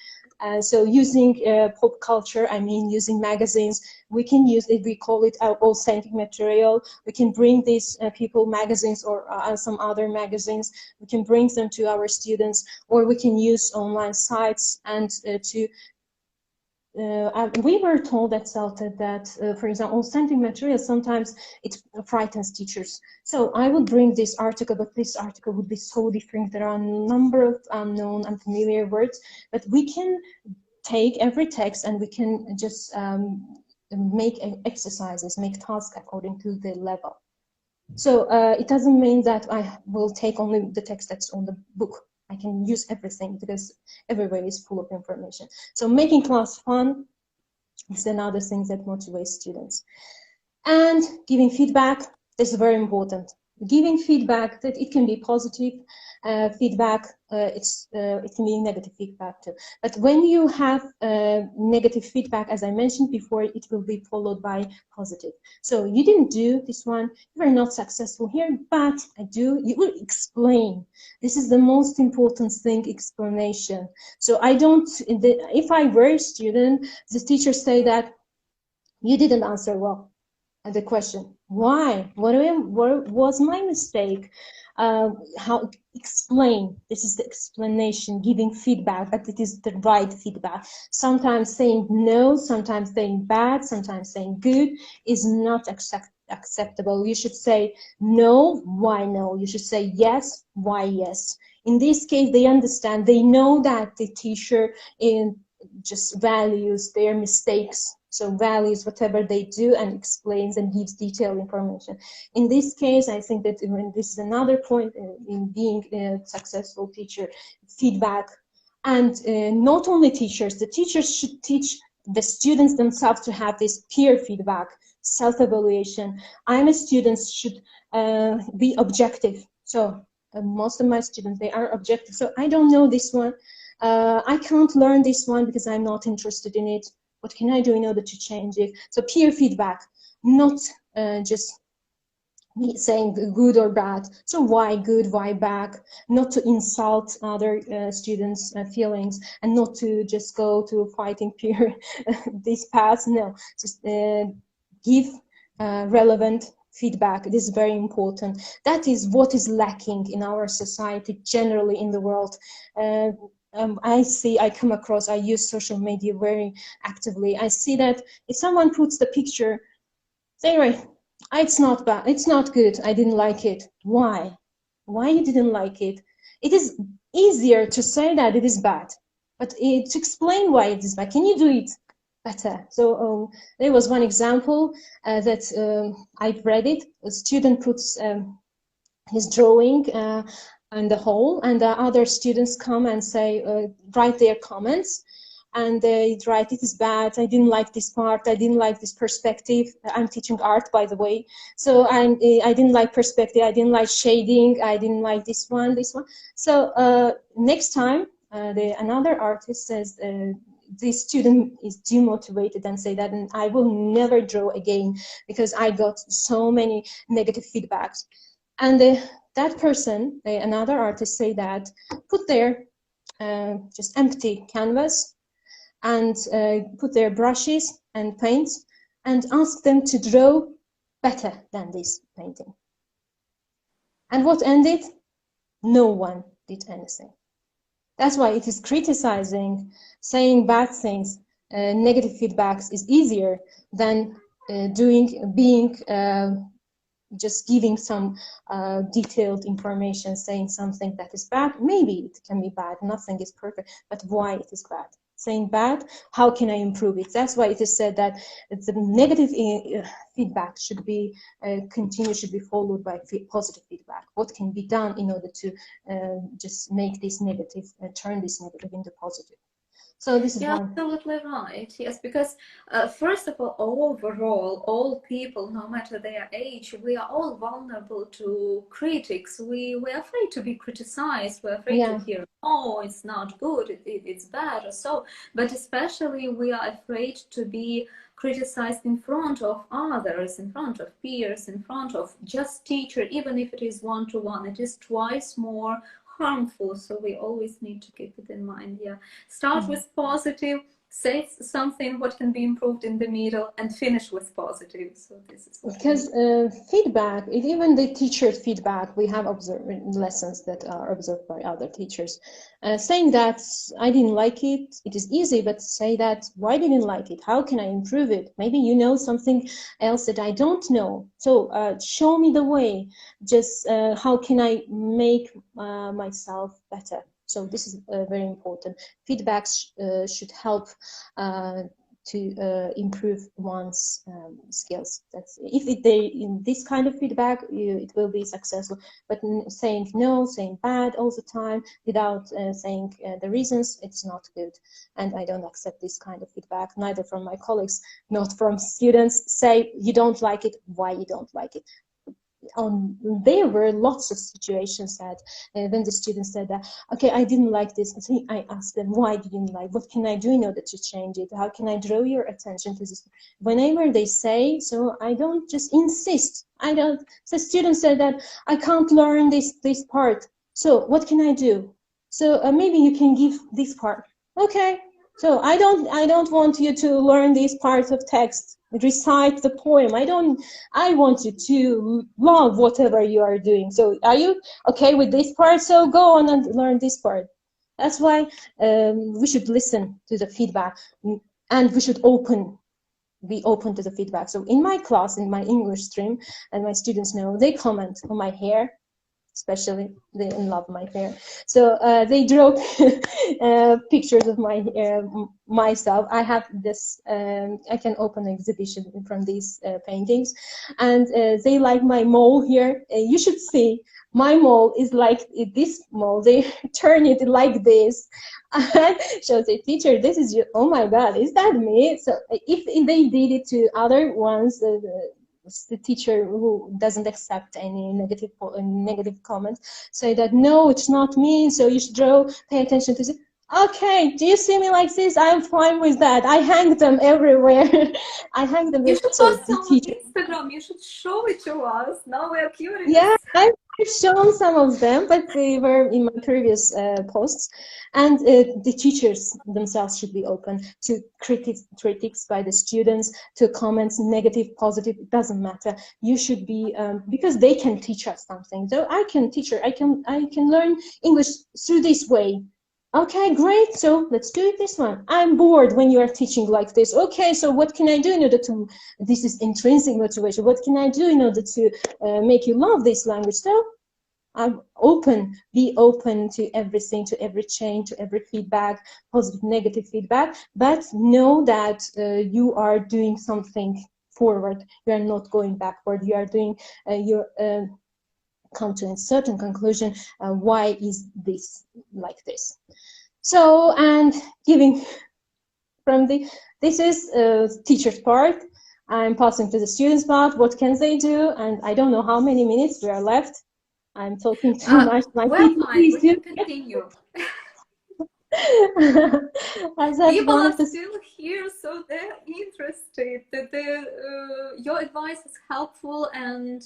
So using pop culture, I mean using magazines, we can use it, we call it our authentic material. We can bring these people magazines or some other magazines, we can bring them to our students, or we can use online sites and we were told at CELTA that, for example, authentic material, sometimes it frightens teachers. So I would bring this article, but this article would be so different. There are a number of unknown, unfamiliar words, but we can take every text and we can just make exercises, make tasks according to the level. So it doesn't mean that I will take only the text that's on the book. I can use everything because everywhere is full of information. So making class fun is another thing that motivates students. And giving feedback is very important. Giving feedback, that it can be positive, feedback, it can be negative feedback too. But when you have negative feedback, as I mentioned before, it will be followed by positive. So you didn't do this one, you were not successful here, but you will explain. This is the most important thing, explanation. So I don't, if I were a student, the teacher say that you didn't answer well the question. Why? What was my mistake? How explain? This is the explanation, giving feedback, but it is the right feedback. Sometimes saying no, sometimes saying bad, sometimes saying good is not acceptable. You should say no, why no? You should say yes, why yes? In this case, they understand, they know that the teacher just values their mistakes. So values whatever they do and explains and gives detailed information. In this case, I think that this is another point in being a successful teacher, feedback. And not only teachers, the teachers should teach the students themselves to have this peer feedback, self-evaluation. I'm a student should be objective. So most of my students, they are objective. So I don't know this one. I can't learn this one because I'm not interested in it. What can I do in order to change it? So peer feedback, not just me saying good or bad. So why good, why bad? Not to insult other students' feelings, and not to just go to fighting peer this path. No, just give relevant feedback. It is very important. That is what is lacking in our society, generally in the world. I come across, I use social media very actively. I see that if someone puts the picture, say, right, it's not bad, it's not good, I didn't like it. Why? Why you didn't like it? It is easier to say that it is bad, but to explain why it is bad, can you do it better? So there was one example that I've read it. A student puts his drawing and the whole, and the other students come and say, write their comments, and they write, it is bad, I didn't like this part, I didn't like this perspective. I'm teaching art, by the way, so I didn't like perspective, I didn't like shading, I didn't like this one. So next time another artist says, this student is demotivated and say that, and I will never draw again because I got so many negative feedbacks. And that person, another artist, say that, put their just empty canvas and put their brushes and paints and ask them to draw better than this painting. And what ended? No one did anything. That's why it is criticizing, saying bad things, negative feedbacks is easier than being just giving some detailed information, saying something that is bad. Maybe it can be bad, nothing is perfect, but why it is bad? Saying bad, how can I improve it? That's why it is said that the negative feedback should be should be followed by positive feedback. What can be done in order to just make this negative, turn this negative into positive? So this is one. Absolutely right. Yes, because first of all, overall, all people, no matter their age, we are all vulnerable to critics. We're afraid to be criticized. We're afraid to hear, oh, it's not good, it's bad, or so. But especially, we are afraid to be criticized in front of others, in front of peers, in front of just teacher, even if it is one-to-one. It is twice more harmful, so we always need to keep it in mind. Start with positive, say something what can be improved in the middle, and finish with positive. So this is because feedback, even the teacher feedback, we have observed lessons that are observed by other teachers. Saying that I didn't like it, it is easy, but say that why didn't like it? How can I improve it? Maybe you know something else that I don't know. So show me the way. Just how can I make myself better? So this is very important. Feedbacks should help to improve one's skills. That's if they in this kind of feedback, it will be successful. But saying no, saying bad all the time without saying the reasons, it's not good. And I don't accept this kind of feedback, neither from my colleagues, not from students. Say you don't like it, why you don't like it. there were lots of situations that when the students said that, okay, I didn't like this. I asked them, why didn't you like? What can I do in order to change it? How can I draw your attention to this? Whenever they say, so I don't just insist. I don't. The students said that I can't learn this part. So what can I do? So maybe you can give this part. Okay. So I don't want you to learn these parts of text, recite the poem. I want you to love whatever you are doing. So are you okay with this part? So go on and learn this part. That's why we should listen to the feedback, and we should be open to the feedback. So in my class, in my English stream, and my students know, they comment on my hair, especially they love my hair. So they draw pictures of my myself. I have this, I can open an exhibition from these paintings, and they like my mole here. You should see, my mole is like this mole. They turn it like this. So the teacher, this is you. Oh my God, is that me? So if they did it to other ones, the teacher who doesn't accept any negative comments say that no, it's not me, so you should pay attention to this. Okay, do you see me like this? I'm fine with that. I hang them everywhere. I hang them. You should So post the some on teacher, Instagram. You should show it to us. Now we're curious. yeah, I've shown some of them, but they were in my previous posts. And the teachers themselves should be open to critics by the students, to comments, negative, positive, it doesn't matter. You should be, because they can teach us something. So I can teach her, I can learn English through this way. Okay, great. So let's do it this one. I'm bored when you are teaching like this. Okay, so what can I do in order to, this is intrinsic motivation. What can I do in order to make you love this language? So I'm open, be open to everything, to every change, to every feedback, positive, negative feedback, but know that you are doing something forward. You are not going backward. You are doing, come to a certain conclusion. Why is this like this? So, and giving from this is teacher's part. I'm passing to the students part. What can they do? And I don't know how many minutes we are left. I'm talking too much. My Well, people, fine. please We do. can continue. As that's People one are of the. still here, so they're interested. Your advice is helpful and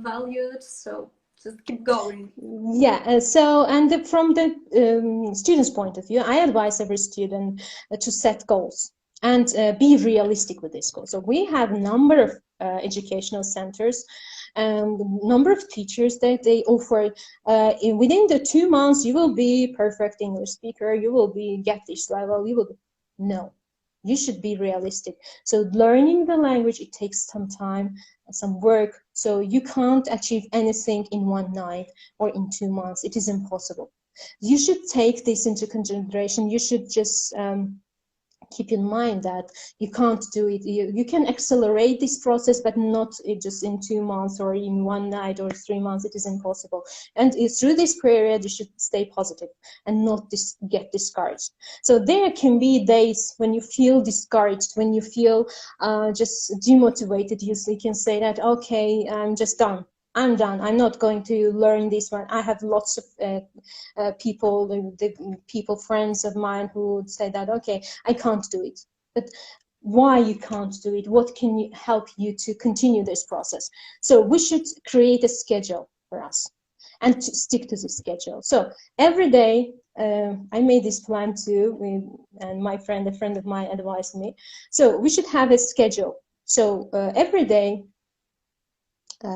valued. So just keep going. Yeah, so, and from the student's point of view, I advise every student to set goals and be realistic with these goals. So we have a number of educational centers and number of teachers that they offer within the 2 months you will be perfect English speaker, you will get this level, you will be. No, you should be realistic. So learning the language, it takes some time, some work. So you can't achieve anything in one night or in 2 months. It is impossible. You should take this into consideration. You should just keep in mind that you can't do it. You can accelerate this process, but not just in 2 months or in one night or 3 months. It is impossible. And through this period, you should stay positive and not get discouraged. So there can be days when you feel discouraged, when you feel just demotivated. You can say that, okay, I'm just done. I'm done. I'm not going to learn this one. I have lots of people, people, friends of mine who would say that, okay, I can't do it. But why you can't do it? What can help you to continue this process? So we should create a schedule for us and to stick to the schedule. So every day, I made this plan too, and my friend, a friend of mine advised me. So we should have a schedule. So every day,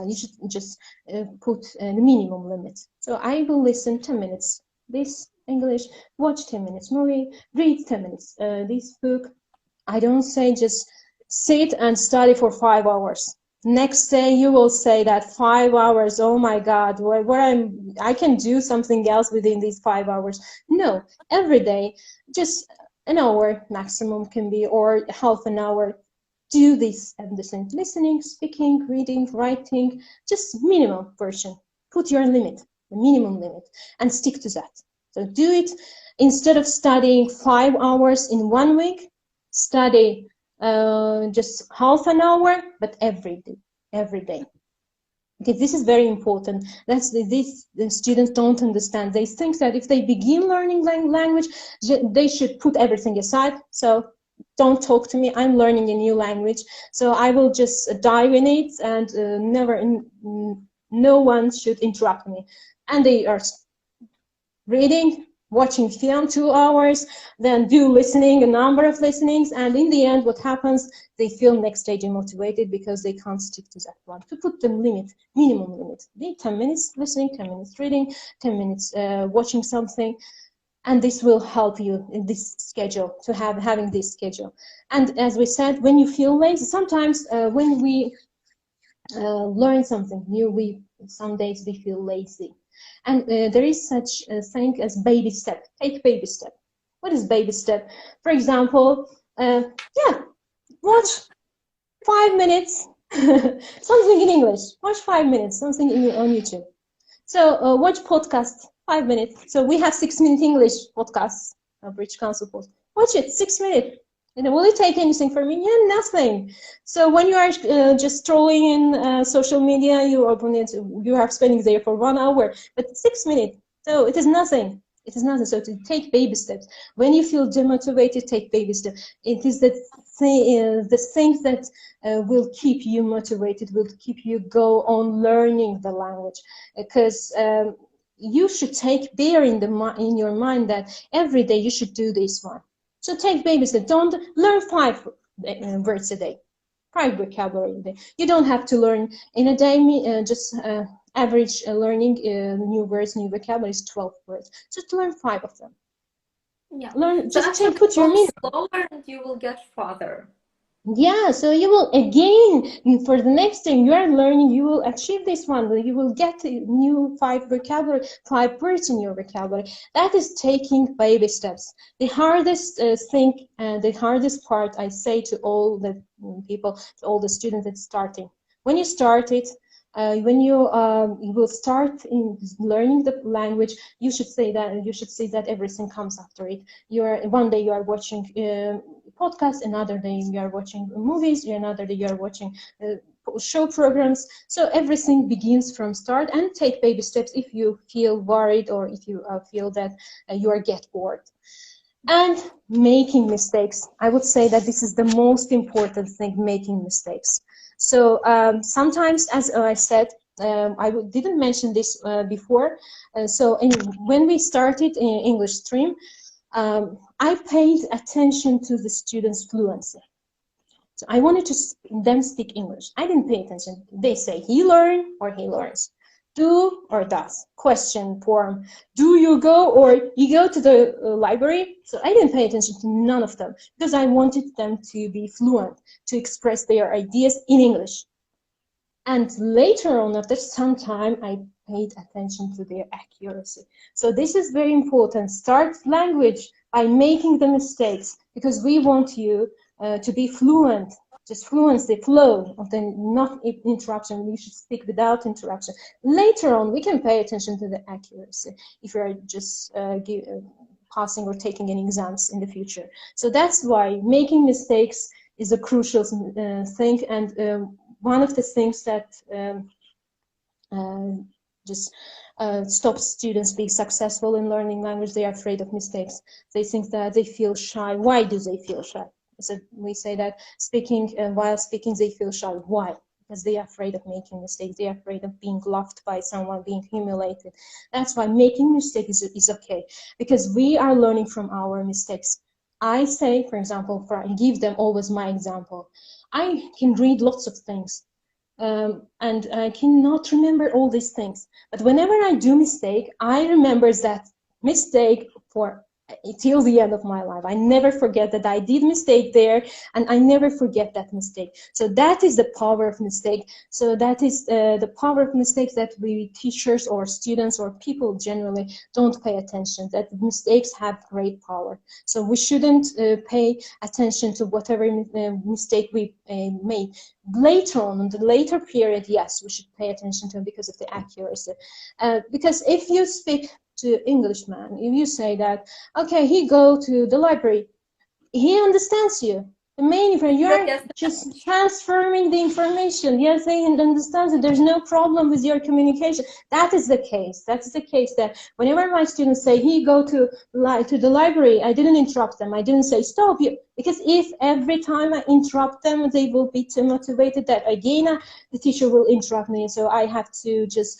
you should just put the minimum limit. So I will listen 10 minutes this English, watch 10 minutes movie, read 10 minutes this book. I don't say just sit and study for 5 hours. Next day you will say that 5 hours, oh my God, I can do something else within these 5 hours. No, every day, just an hour maximum can be, or half an hour. Do this at the same, listening, speaking, reading, writing, just minimum version. Put your limit, the minimum limit, and stick to that. So do it instead of studying 5 hours in 1 week. Study just half an hour, but every day, every day. Okay, this is very important. That's the students don't understand. They think that if they begin learning language, they should put everything aside. So don't talk to me. I'm learning a new language, so I will just dive in it, and no one should interrupt me. And they are reading, watching film 2 hours, then do listening, a number of listenings, and in the end what happens, they feel next stage demotivated because they can't stick to that one. To put the limit, minimum limit, be 10 minutes listening, 10 minutes reading, 10 minutes watching something, and this will help you in this schedule, to having this schedule. And as we said, when you feel lazy, sometimes when we learn something new, some days we feel lazy. And there is such a thing as baby step. Take baby step. What is baby step? For example, watch 5 minutes something in English. Watch 5 minutes something on YouTube. So watch podcast 5 minutes. So we have 6-minute English podcasts, British Council post. Watch it 6 minutes. And will it take anything from me? Yeah, nothing. So when you are just scrolling in social media, you open it, you are spending there for 1 hour, but 6 minutes. So it is nothing. It is nothing. So to take baby steps. When you feel demotivated, take baby steps. It is the thing that will keep you motivated, will keep you go on learning the language, because you should bear in your mind that every day you should do this one. So take baby steps. Don't learn 5 words a day, 5 vocabulary a day. You don't have to learn in a day. Just average learning new words, new vocabulary is 12 words. Just learn 5 of them. Yeah. Learn. So just put your meaning. Slower, and you will get farther. Yeah, so you will again, for the next time you are learning, you will achieve this one. You will get a new 5 vocabulary, 5 words in your vocabulary. That is taking baby steps. The hardest thing, and the hardest part, I say to all the people, to all the students that's starting. When you start it, when you will start in learning the language, you should say that everything comes after it. One day you are watching podcasts, another day you are watching movies, another day you are watching show programs. So everything begins from start, and take baby steps if you feel worried, or if you feel that you get bored. And making mistakes. I would say that this is the most important thing, making mistakes. So sometimes, as I said, I didn't mention this before. When we started in English stream, I paid attention to the students' fluency. So I wanted them speak English. I didn't pay attention. They say he learn or he learns. Do or does. Question form. Do you go or you go to the library? So I didn't pay attention to none of them, because I wanted them to be fluent, to express their ideas in English. And later on, after some time, I paid attention to their accuracy. So this is very important. Start language by making the mistakes, because we want you to be fluent. Just fluency, flow of the not interruption. You should speak without interruption. Later on, we can pay attention to the accuracy if you are just passing or taking any exams in the future. So that's why making mistakes is a crucial thing, and one of the things that just stops students being successful in learning language. They are afraid of mistakes. They think that they feel shy. Why do they feel shy? So we say that while speaking, they feel shy. Why? Because they are afraid of making mistakes. They are afraid of being laughed by someone, being humiliated. That's why making mistakes is okay, because we are learning from our mistakes. I say, for example, I give them always my example. I can read lots of things, and I cannot remember all these things. But whenever I do mistake, I remember that mistake for till the end of my life. I never forget that I did mistake there, and I never forget that mistake. So that is the power of mistake. So that is the power of mistakes that we teachers or students or people generally don't pay attention, that mistakes have great power. So we shouldn't pay attention to whatever mistake we made. Later on, in the later period, yes, we should pay attention to it because of the accuracy. Because if you speak to Englishman, if you say that, okay, he go to the library, he understands you. The main information, you are Yes. just transferring the information. Yes, they understand that there's no problem with your communication. That is the case. That's the case that whenever my students say, "He go to the library," I didn't interrupt them. I didn't say, "Stop you," because if every time I interrupt them, they will be too motivated that again the teacher will interrupt me. So I have to just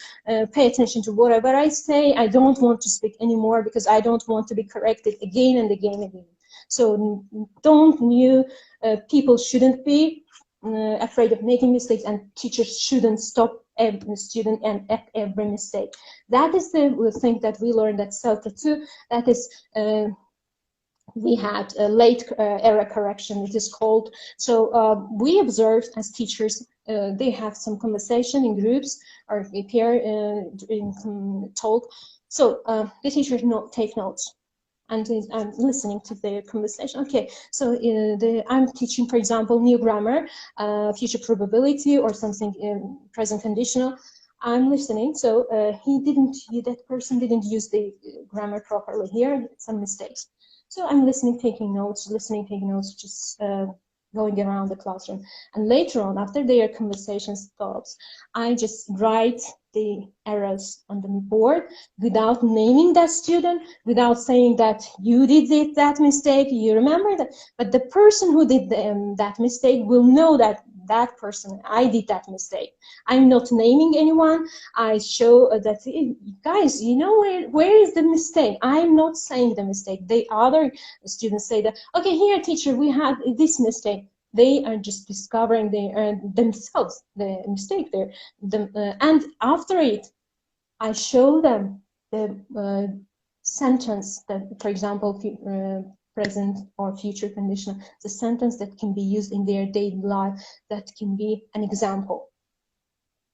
pay attention to whatever I say. I don't want to speak anymore because I don't want to be corrected again and again and again. So people shouldn't be afraid of making mistakes, and teachers shouldn't stop every student and at every mistake. That is the thing that we learned at CELTA too. That is, we had a late error correction, it is called. So we observed as teachers, they have some conversation in groups or peer talk. So the teachers take notes. And I'm listening to their conversation. Okay, so I'm teaching, for example, new grammar, future probability, or something present conditional. I'm listening. So that person didn't use the grammar properly here. Some mistakes. So I'm listening, taking notes, just going around the classroom. And later on, after their conversation stops, I just write the errors on the board without naming that student, without saying that you did that mistake, you remember that. But the person who did that mistake will know that person, I did that mistake. I'm not naming anyone. I show that, guys, you know where is the mistake? I'm not saying the mistake. The other students say that, okay, here, teacher, we had this mistake. They are just discovering themselves the mistake there. And after it, I show them the sentence that, for example, present or future conditional, the sentence that can be used in their daily life, that can be an example.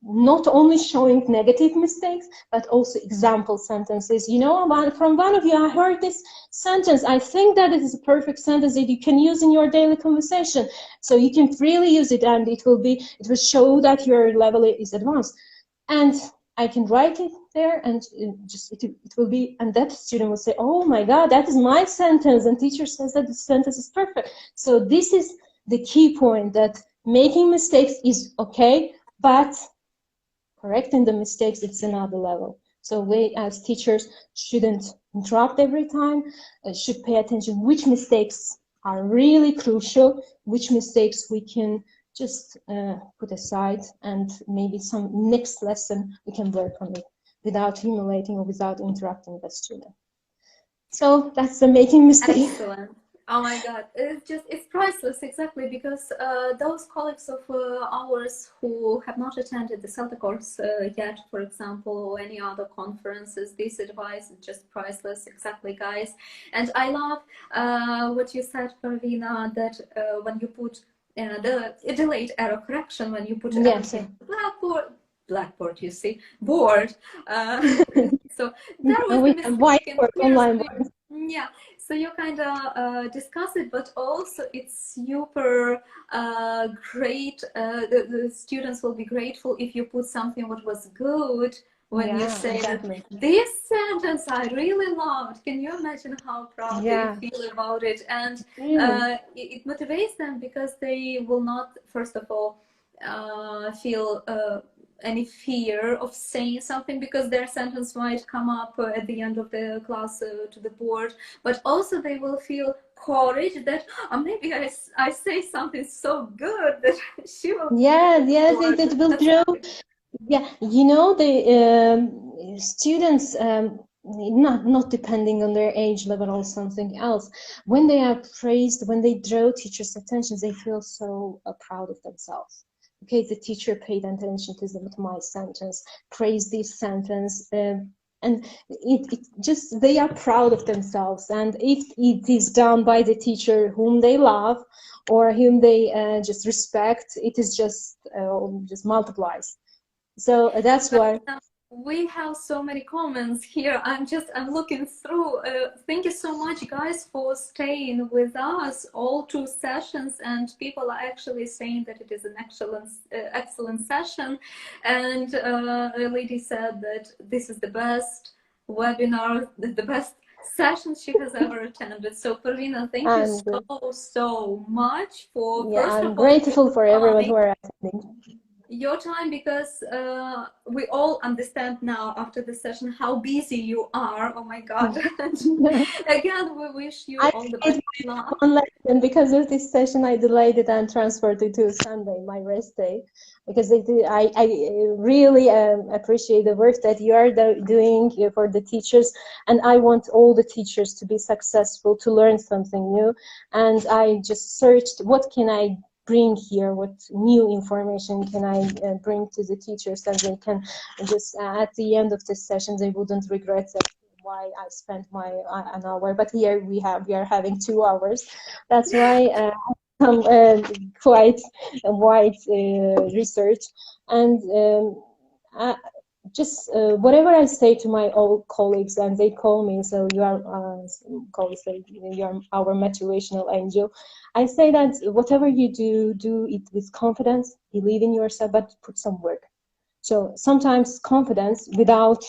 Not only showing negative mistakes, but also example sentences. You know, from one of you, I heard this sentence. I think that it is a perfect sentence that you can use in your daily conversation. So you can freely use it, and it will show that your level is advanced. And I can write it there, and it will be, and that student will say, "Oh my God, that is my sentence," and teacher says that the sentence is perfect. So this is the key point, that making mistakes is okay, but correcting the mistakes, it's another level. So we as teachers shouldn't interrupt every time, should pay attention which mistakes are really crucial, which mistakes we can just put aside, and maybe some next lesson we can work on it without humiliating or without interrupting the student. So that's the making mistake. Excellent. Oh my God, it's priceless, exactly, because those colleagues of ours who have not attended the CELTA course yet, for example, or any other conferences, this advice is just priceless, exactly, guys. And I love what you said, Parvina, that when you put the delayed error correction, when you put everything Blackboard, you see, board. So that was the mistake. Online board. Yeah, so you kind of discuss it, but also it's super great. The students will be grateful if you put something what was good when you say exactly. that this sentence I really loved. Can you imagine how proud they feel about it? And it motivates them, because they will not, first of all, feel any fear of saying something, because their sentence might come up at the end of the class to the board, but also they will feel courage that maybe I say something so good that she will it will grow. Yeah, you know, the students, not depending on their age level or something else, when they are praised, when they draw teachers' attention, they feel so proud of themselves. Okay, the teacher paid attention to my sentence, praised this sentence, and it just, they are proud of themselves. And if it is done by the teacher whom they love or whom they just respect, it is just multiplies. So that's why we have so many comments here. I'm looking through. Thank you so much, guys, for staying with us all 2 sessions, and people are actually saying that it is an excellent session. And a lady said that this is the best webinar, the best sessions she has ever attended. So Parvina, thank you And so much for, yeah, first of I'm all, grateful for everyone who are attending. your time, because we all understand now after the session how busy you are. Oh my God. Again, we wish you all the best of luck. One lesson, because of this session, I delayed it and transferred it to Sunday, my rest day, because I really appreciate the work that you are doing for the teachers, and I want all the teachers to be successful, to learn something new. And I just searched, what can I bring here, what new information can I bring to the teachers, and they can just at the end of this session they wouldn't regret it, why I spent my an hour. But here we are having 2 hours. That's why I'm quite wide research, and just whatever I say to my old colleagues, and they call me, so you are colleagues say you are our motivational angel. I say that whatever you do, do it with confidence, believe in yourself, but put some work. So sometimes confidence without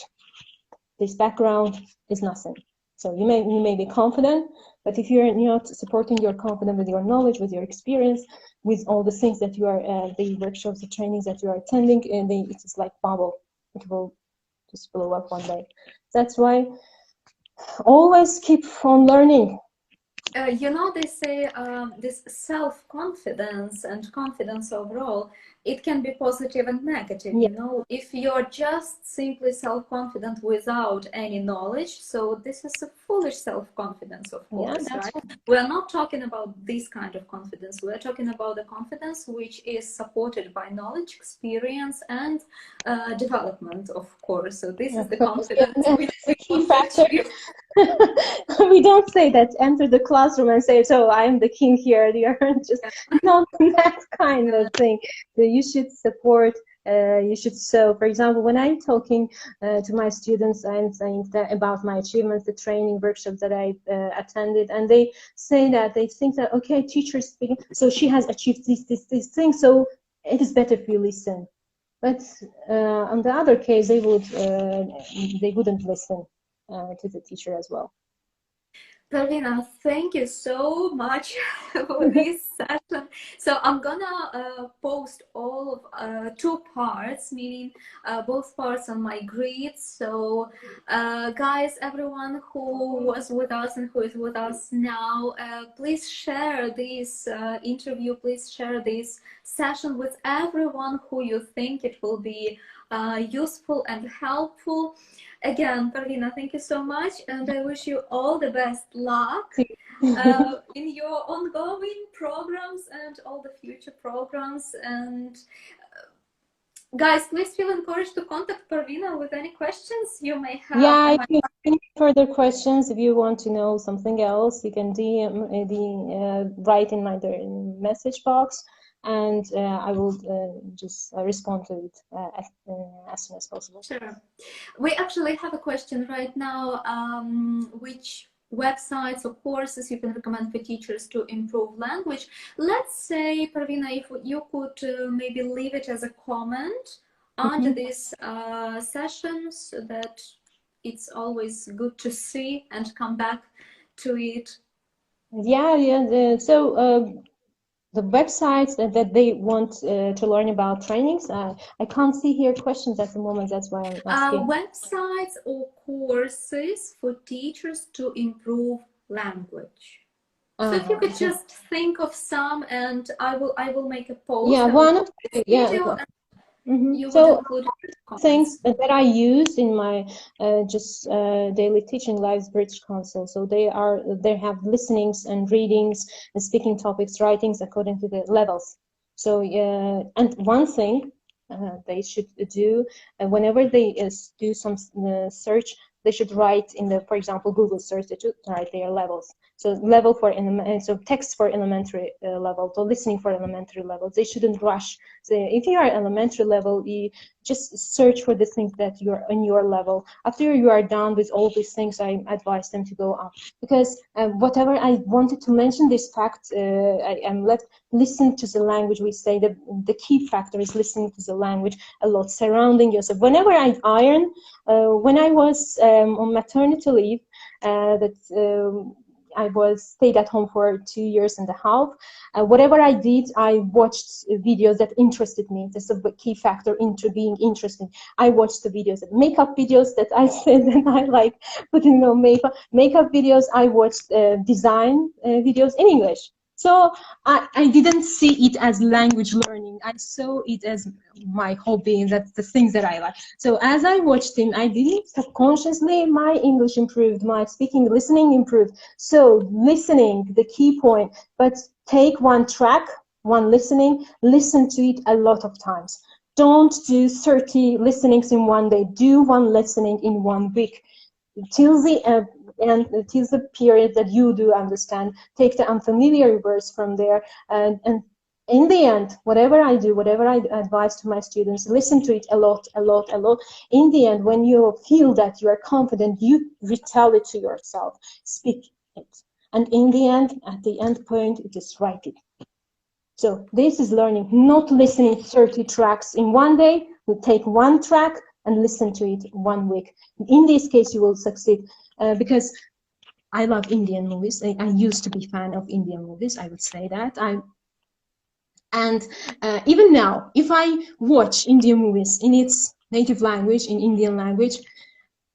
this background is nothing. So you may be confident, but if you're not supporting your confidence with your knowledge, with your experience, with all the things that you are, the workshops, the trainings that you are attending, and it is like bubble. It will just blow up one day. That's why always keep on learning. You know, they say this self-confidence and confidence overall, it can be positive and negative. Yeah. You know, if you're just simply self-confident without any knowledge, so this is a foolish self-confidence, of course, Yeah, right? We're not talking about this kind of confidence. We're talking about the confidence which is supported by knowledge, experience, and development, of course. So this is the confidence which we key want to factor. achieve. We don't say that enter the classroom and say, so I'm the king here. You're just not that kind of thing. So you should support, you should show. For example, when I'm talking to my students, I'm saying that about my achievements, the training workshops that I attended, and they say that they think that, okay, teacher speaking, so she has achieved this thing, so it is better if you listen. But on the other case, they wouldn't listen to the teacher as well. Parvina, thank you so much for this session. So I'm gonna post all of 2 parts, meaning both parts on my grid. So guys, everyone who was with us and who is with us now, please share this interview, please share this session with everyone who you think it will be useful and helpful. Again, Parvina, thank you so much, and I wish you all the best luck in your ongoing programs and all the future programs. And guys, please feel encouraged to contact Parvina with any questions you may have. Yeah, if you have any further questions, if you want to know something else, you can write in my message box, and I will just respond to it as soon as possible. Sure. We actually have a question right now. Which websites or courses you can recommend for teachers to improve language? Let's say, Parvina, if you could maybe leave it as a comment under this session, so that it's always good to see and come back to it. Yeah. So the websites that they want to learn about trainings, I can't see here questions at the moment. That's why I'm asking. Websites or courses for teachers to improve language. So if you could just think of some, and I will make a post. Yeah, one of the, video, you so include things that I use in my daily teaching, Live's British Council. So they have listenings and readings and speaking topics, writings according to the levels. So and one thing they should do whenever they do some search, they should write in the, for example, Google search, they should write their levels. So level for so text for elementary level, so listening for elementary level. They shouldn't rush. So if you are elementary level, you just search for the things that you're on your level. After you are done with all these things, I advise them to go up, because whatever I wanted to mention this fact, I am listen to the language. We say that the key factor is listening to the language a lot, surrounding yourself. Whenever I iron, when I was on maternity leave, that I was stayed at home for 2.5 years. Whatever I did, I watched videos that interested me. That's a key factor into being interesting. I watched the videos, makeup videos that I said that I like putting on makeup videos. I watched design videos in English. So I didn't see it as language learning. I saw it as my hobby, and that's the things that I like. So as I watched him, I didn't subconsciously, my English improved, my speaking, listening improved. So listening, the key point, but take one track, one listening, listen to it a lot of times. Don't do 30 listenings in one day. Do one listening in 1 week. Till the and till the period that you do understand, take the unfamiliar words from there, and in the end, whatever I do, whatever I advise to my students, listen to it a lot. In the end, when you feel that you are confident, you retell it to yourself, speak it, and in the end, at the end point, it is write it. So this is learning, not listening 30 tracks in one day. You take one track and listen to it 1 week. In this case, you will succeed. Because I love Indian movies. I used to be a fan of Indian movies, I would say that. Even now, if I watch Indian movies in its native language, in Indian language,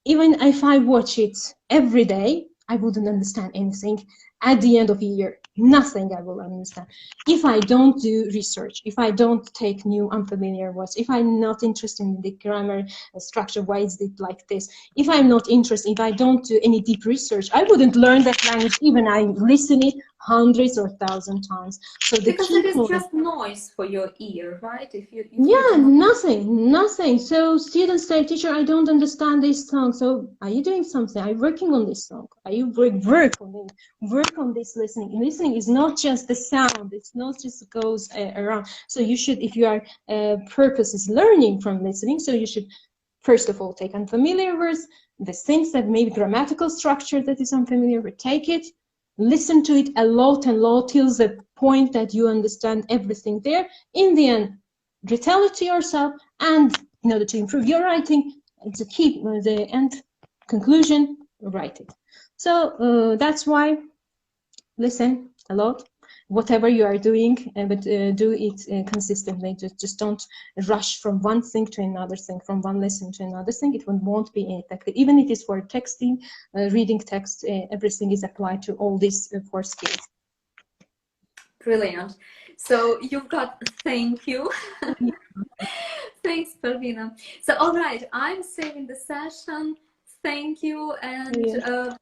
even if I watch it every day, I wouldn't understand anything. At the end of a year, nothing I will understand. If I don't do research, if I don't take new unfamiliar words, if I'm not interested in the grammar structure, why is it like this? If I'm not interested, if I don't do any deep research, I wouldn't learn that language even I listen it hundreds or 1,000 times. So the because key it is point, just noise for your ear, right? If you nothing. So students say, teacher, I don't understand this song. So are you doing something? Are you working on this song? Are you work on this listening? Listening is not just the sound. It's not just goes around. So you should, if your purpose is learning from listening, so you should first of all take unfamiliar words, the things that maybe grammatical structure that is unfamiliar with, take it, listen to it a lot till the point that you understand everything there. In the end, retell it to yourself, and in order to improve your writing, to keep the end conclusion, write it. So that's why listen a lot, whatever you are doing, but do it consistently. Just don't rush from one thing to another thing, from one lesson to another thing. It won't be effective. Even if it is for texting, reading text, everything is applied to all these 4 skills. Brilliant. So you've got, thank you. Thanks, Parvina. So, all right, I'm saving the session. Thank you. And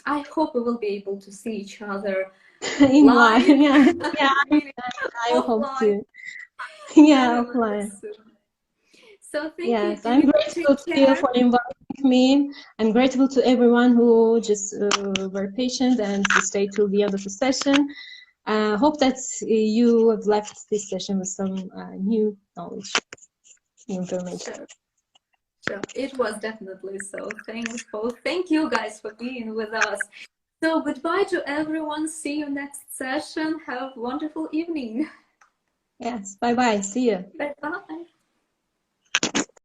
I hope we will be able to see each other in live. Yeah, I hope to. Yeah, offline. So thank yes, you. I'm grateful to you for inviting me. I'm grateful to everyone who just were patient and stayed till the end of the session. Hope that you have left this session with some new knowledge, new information. Sure, it was definitely so. Thanks both. Thank you guys for being with us. So goodbye to everyone. See you next session. Have a wonderful evening. Yes, bye-bye. See you. Bye-bye.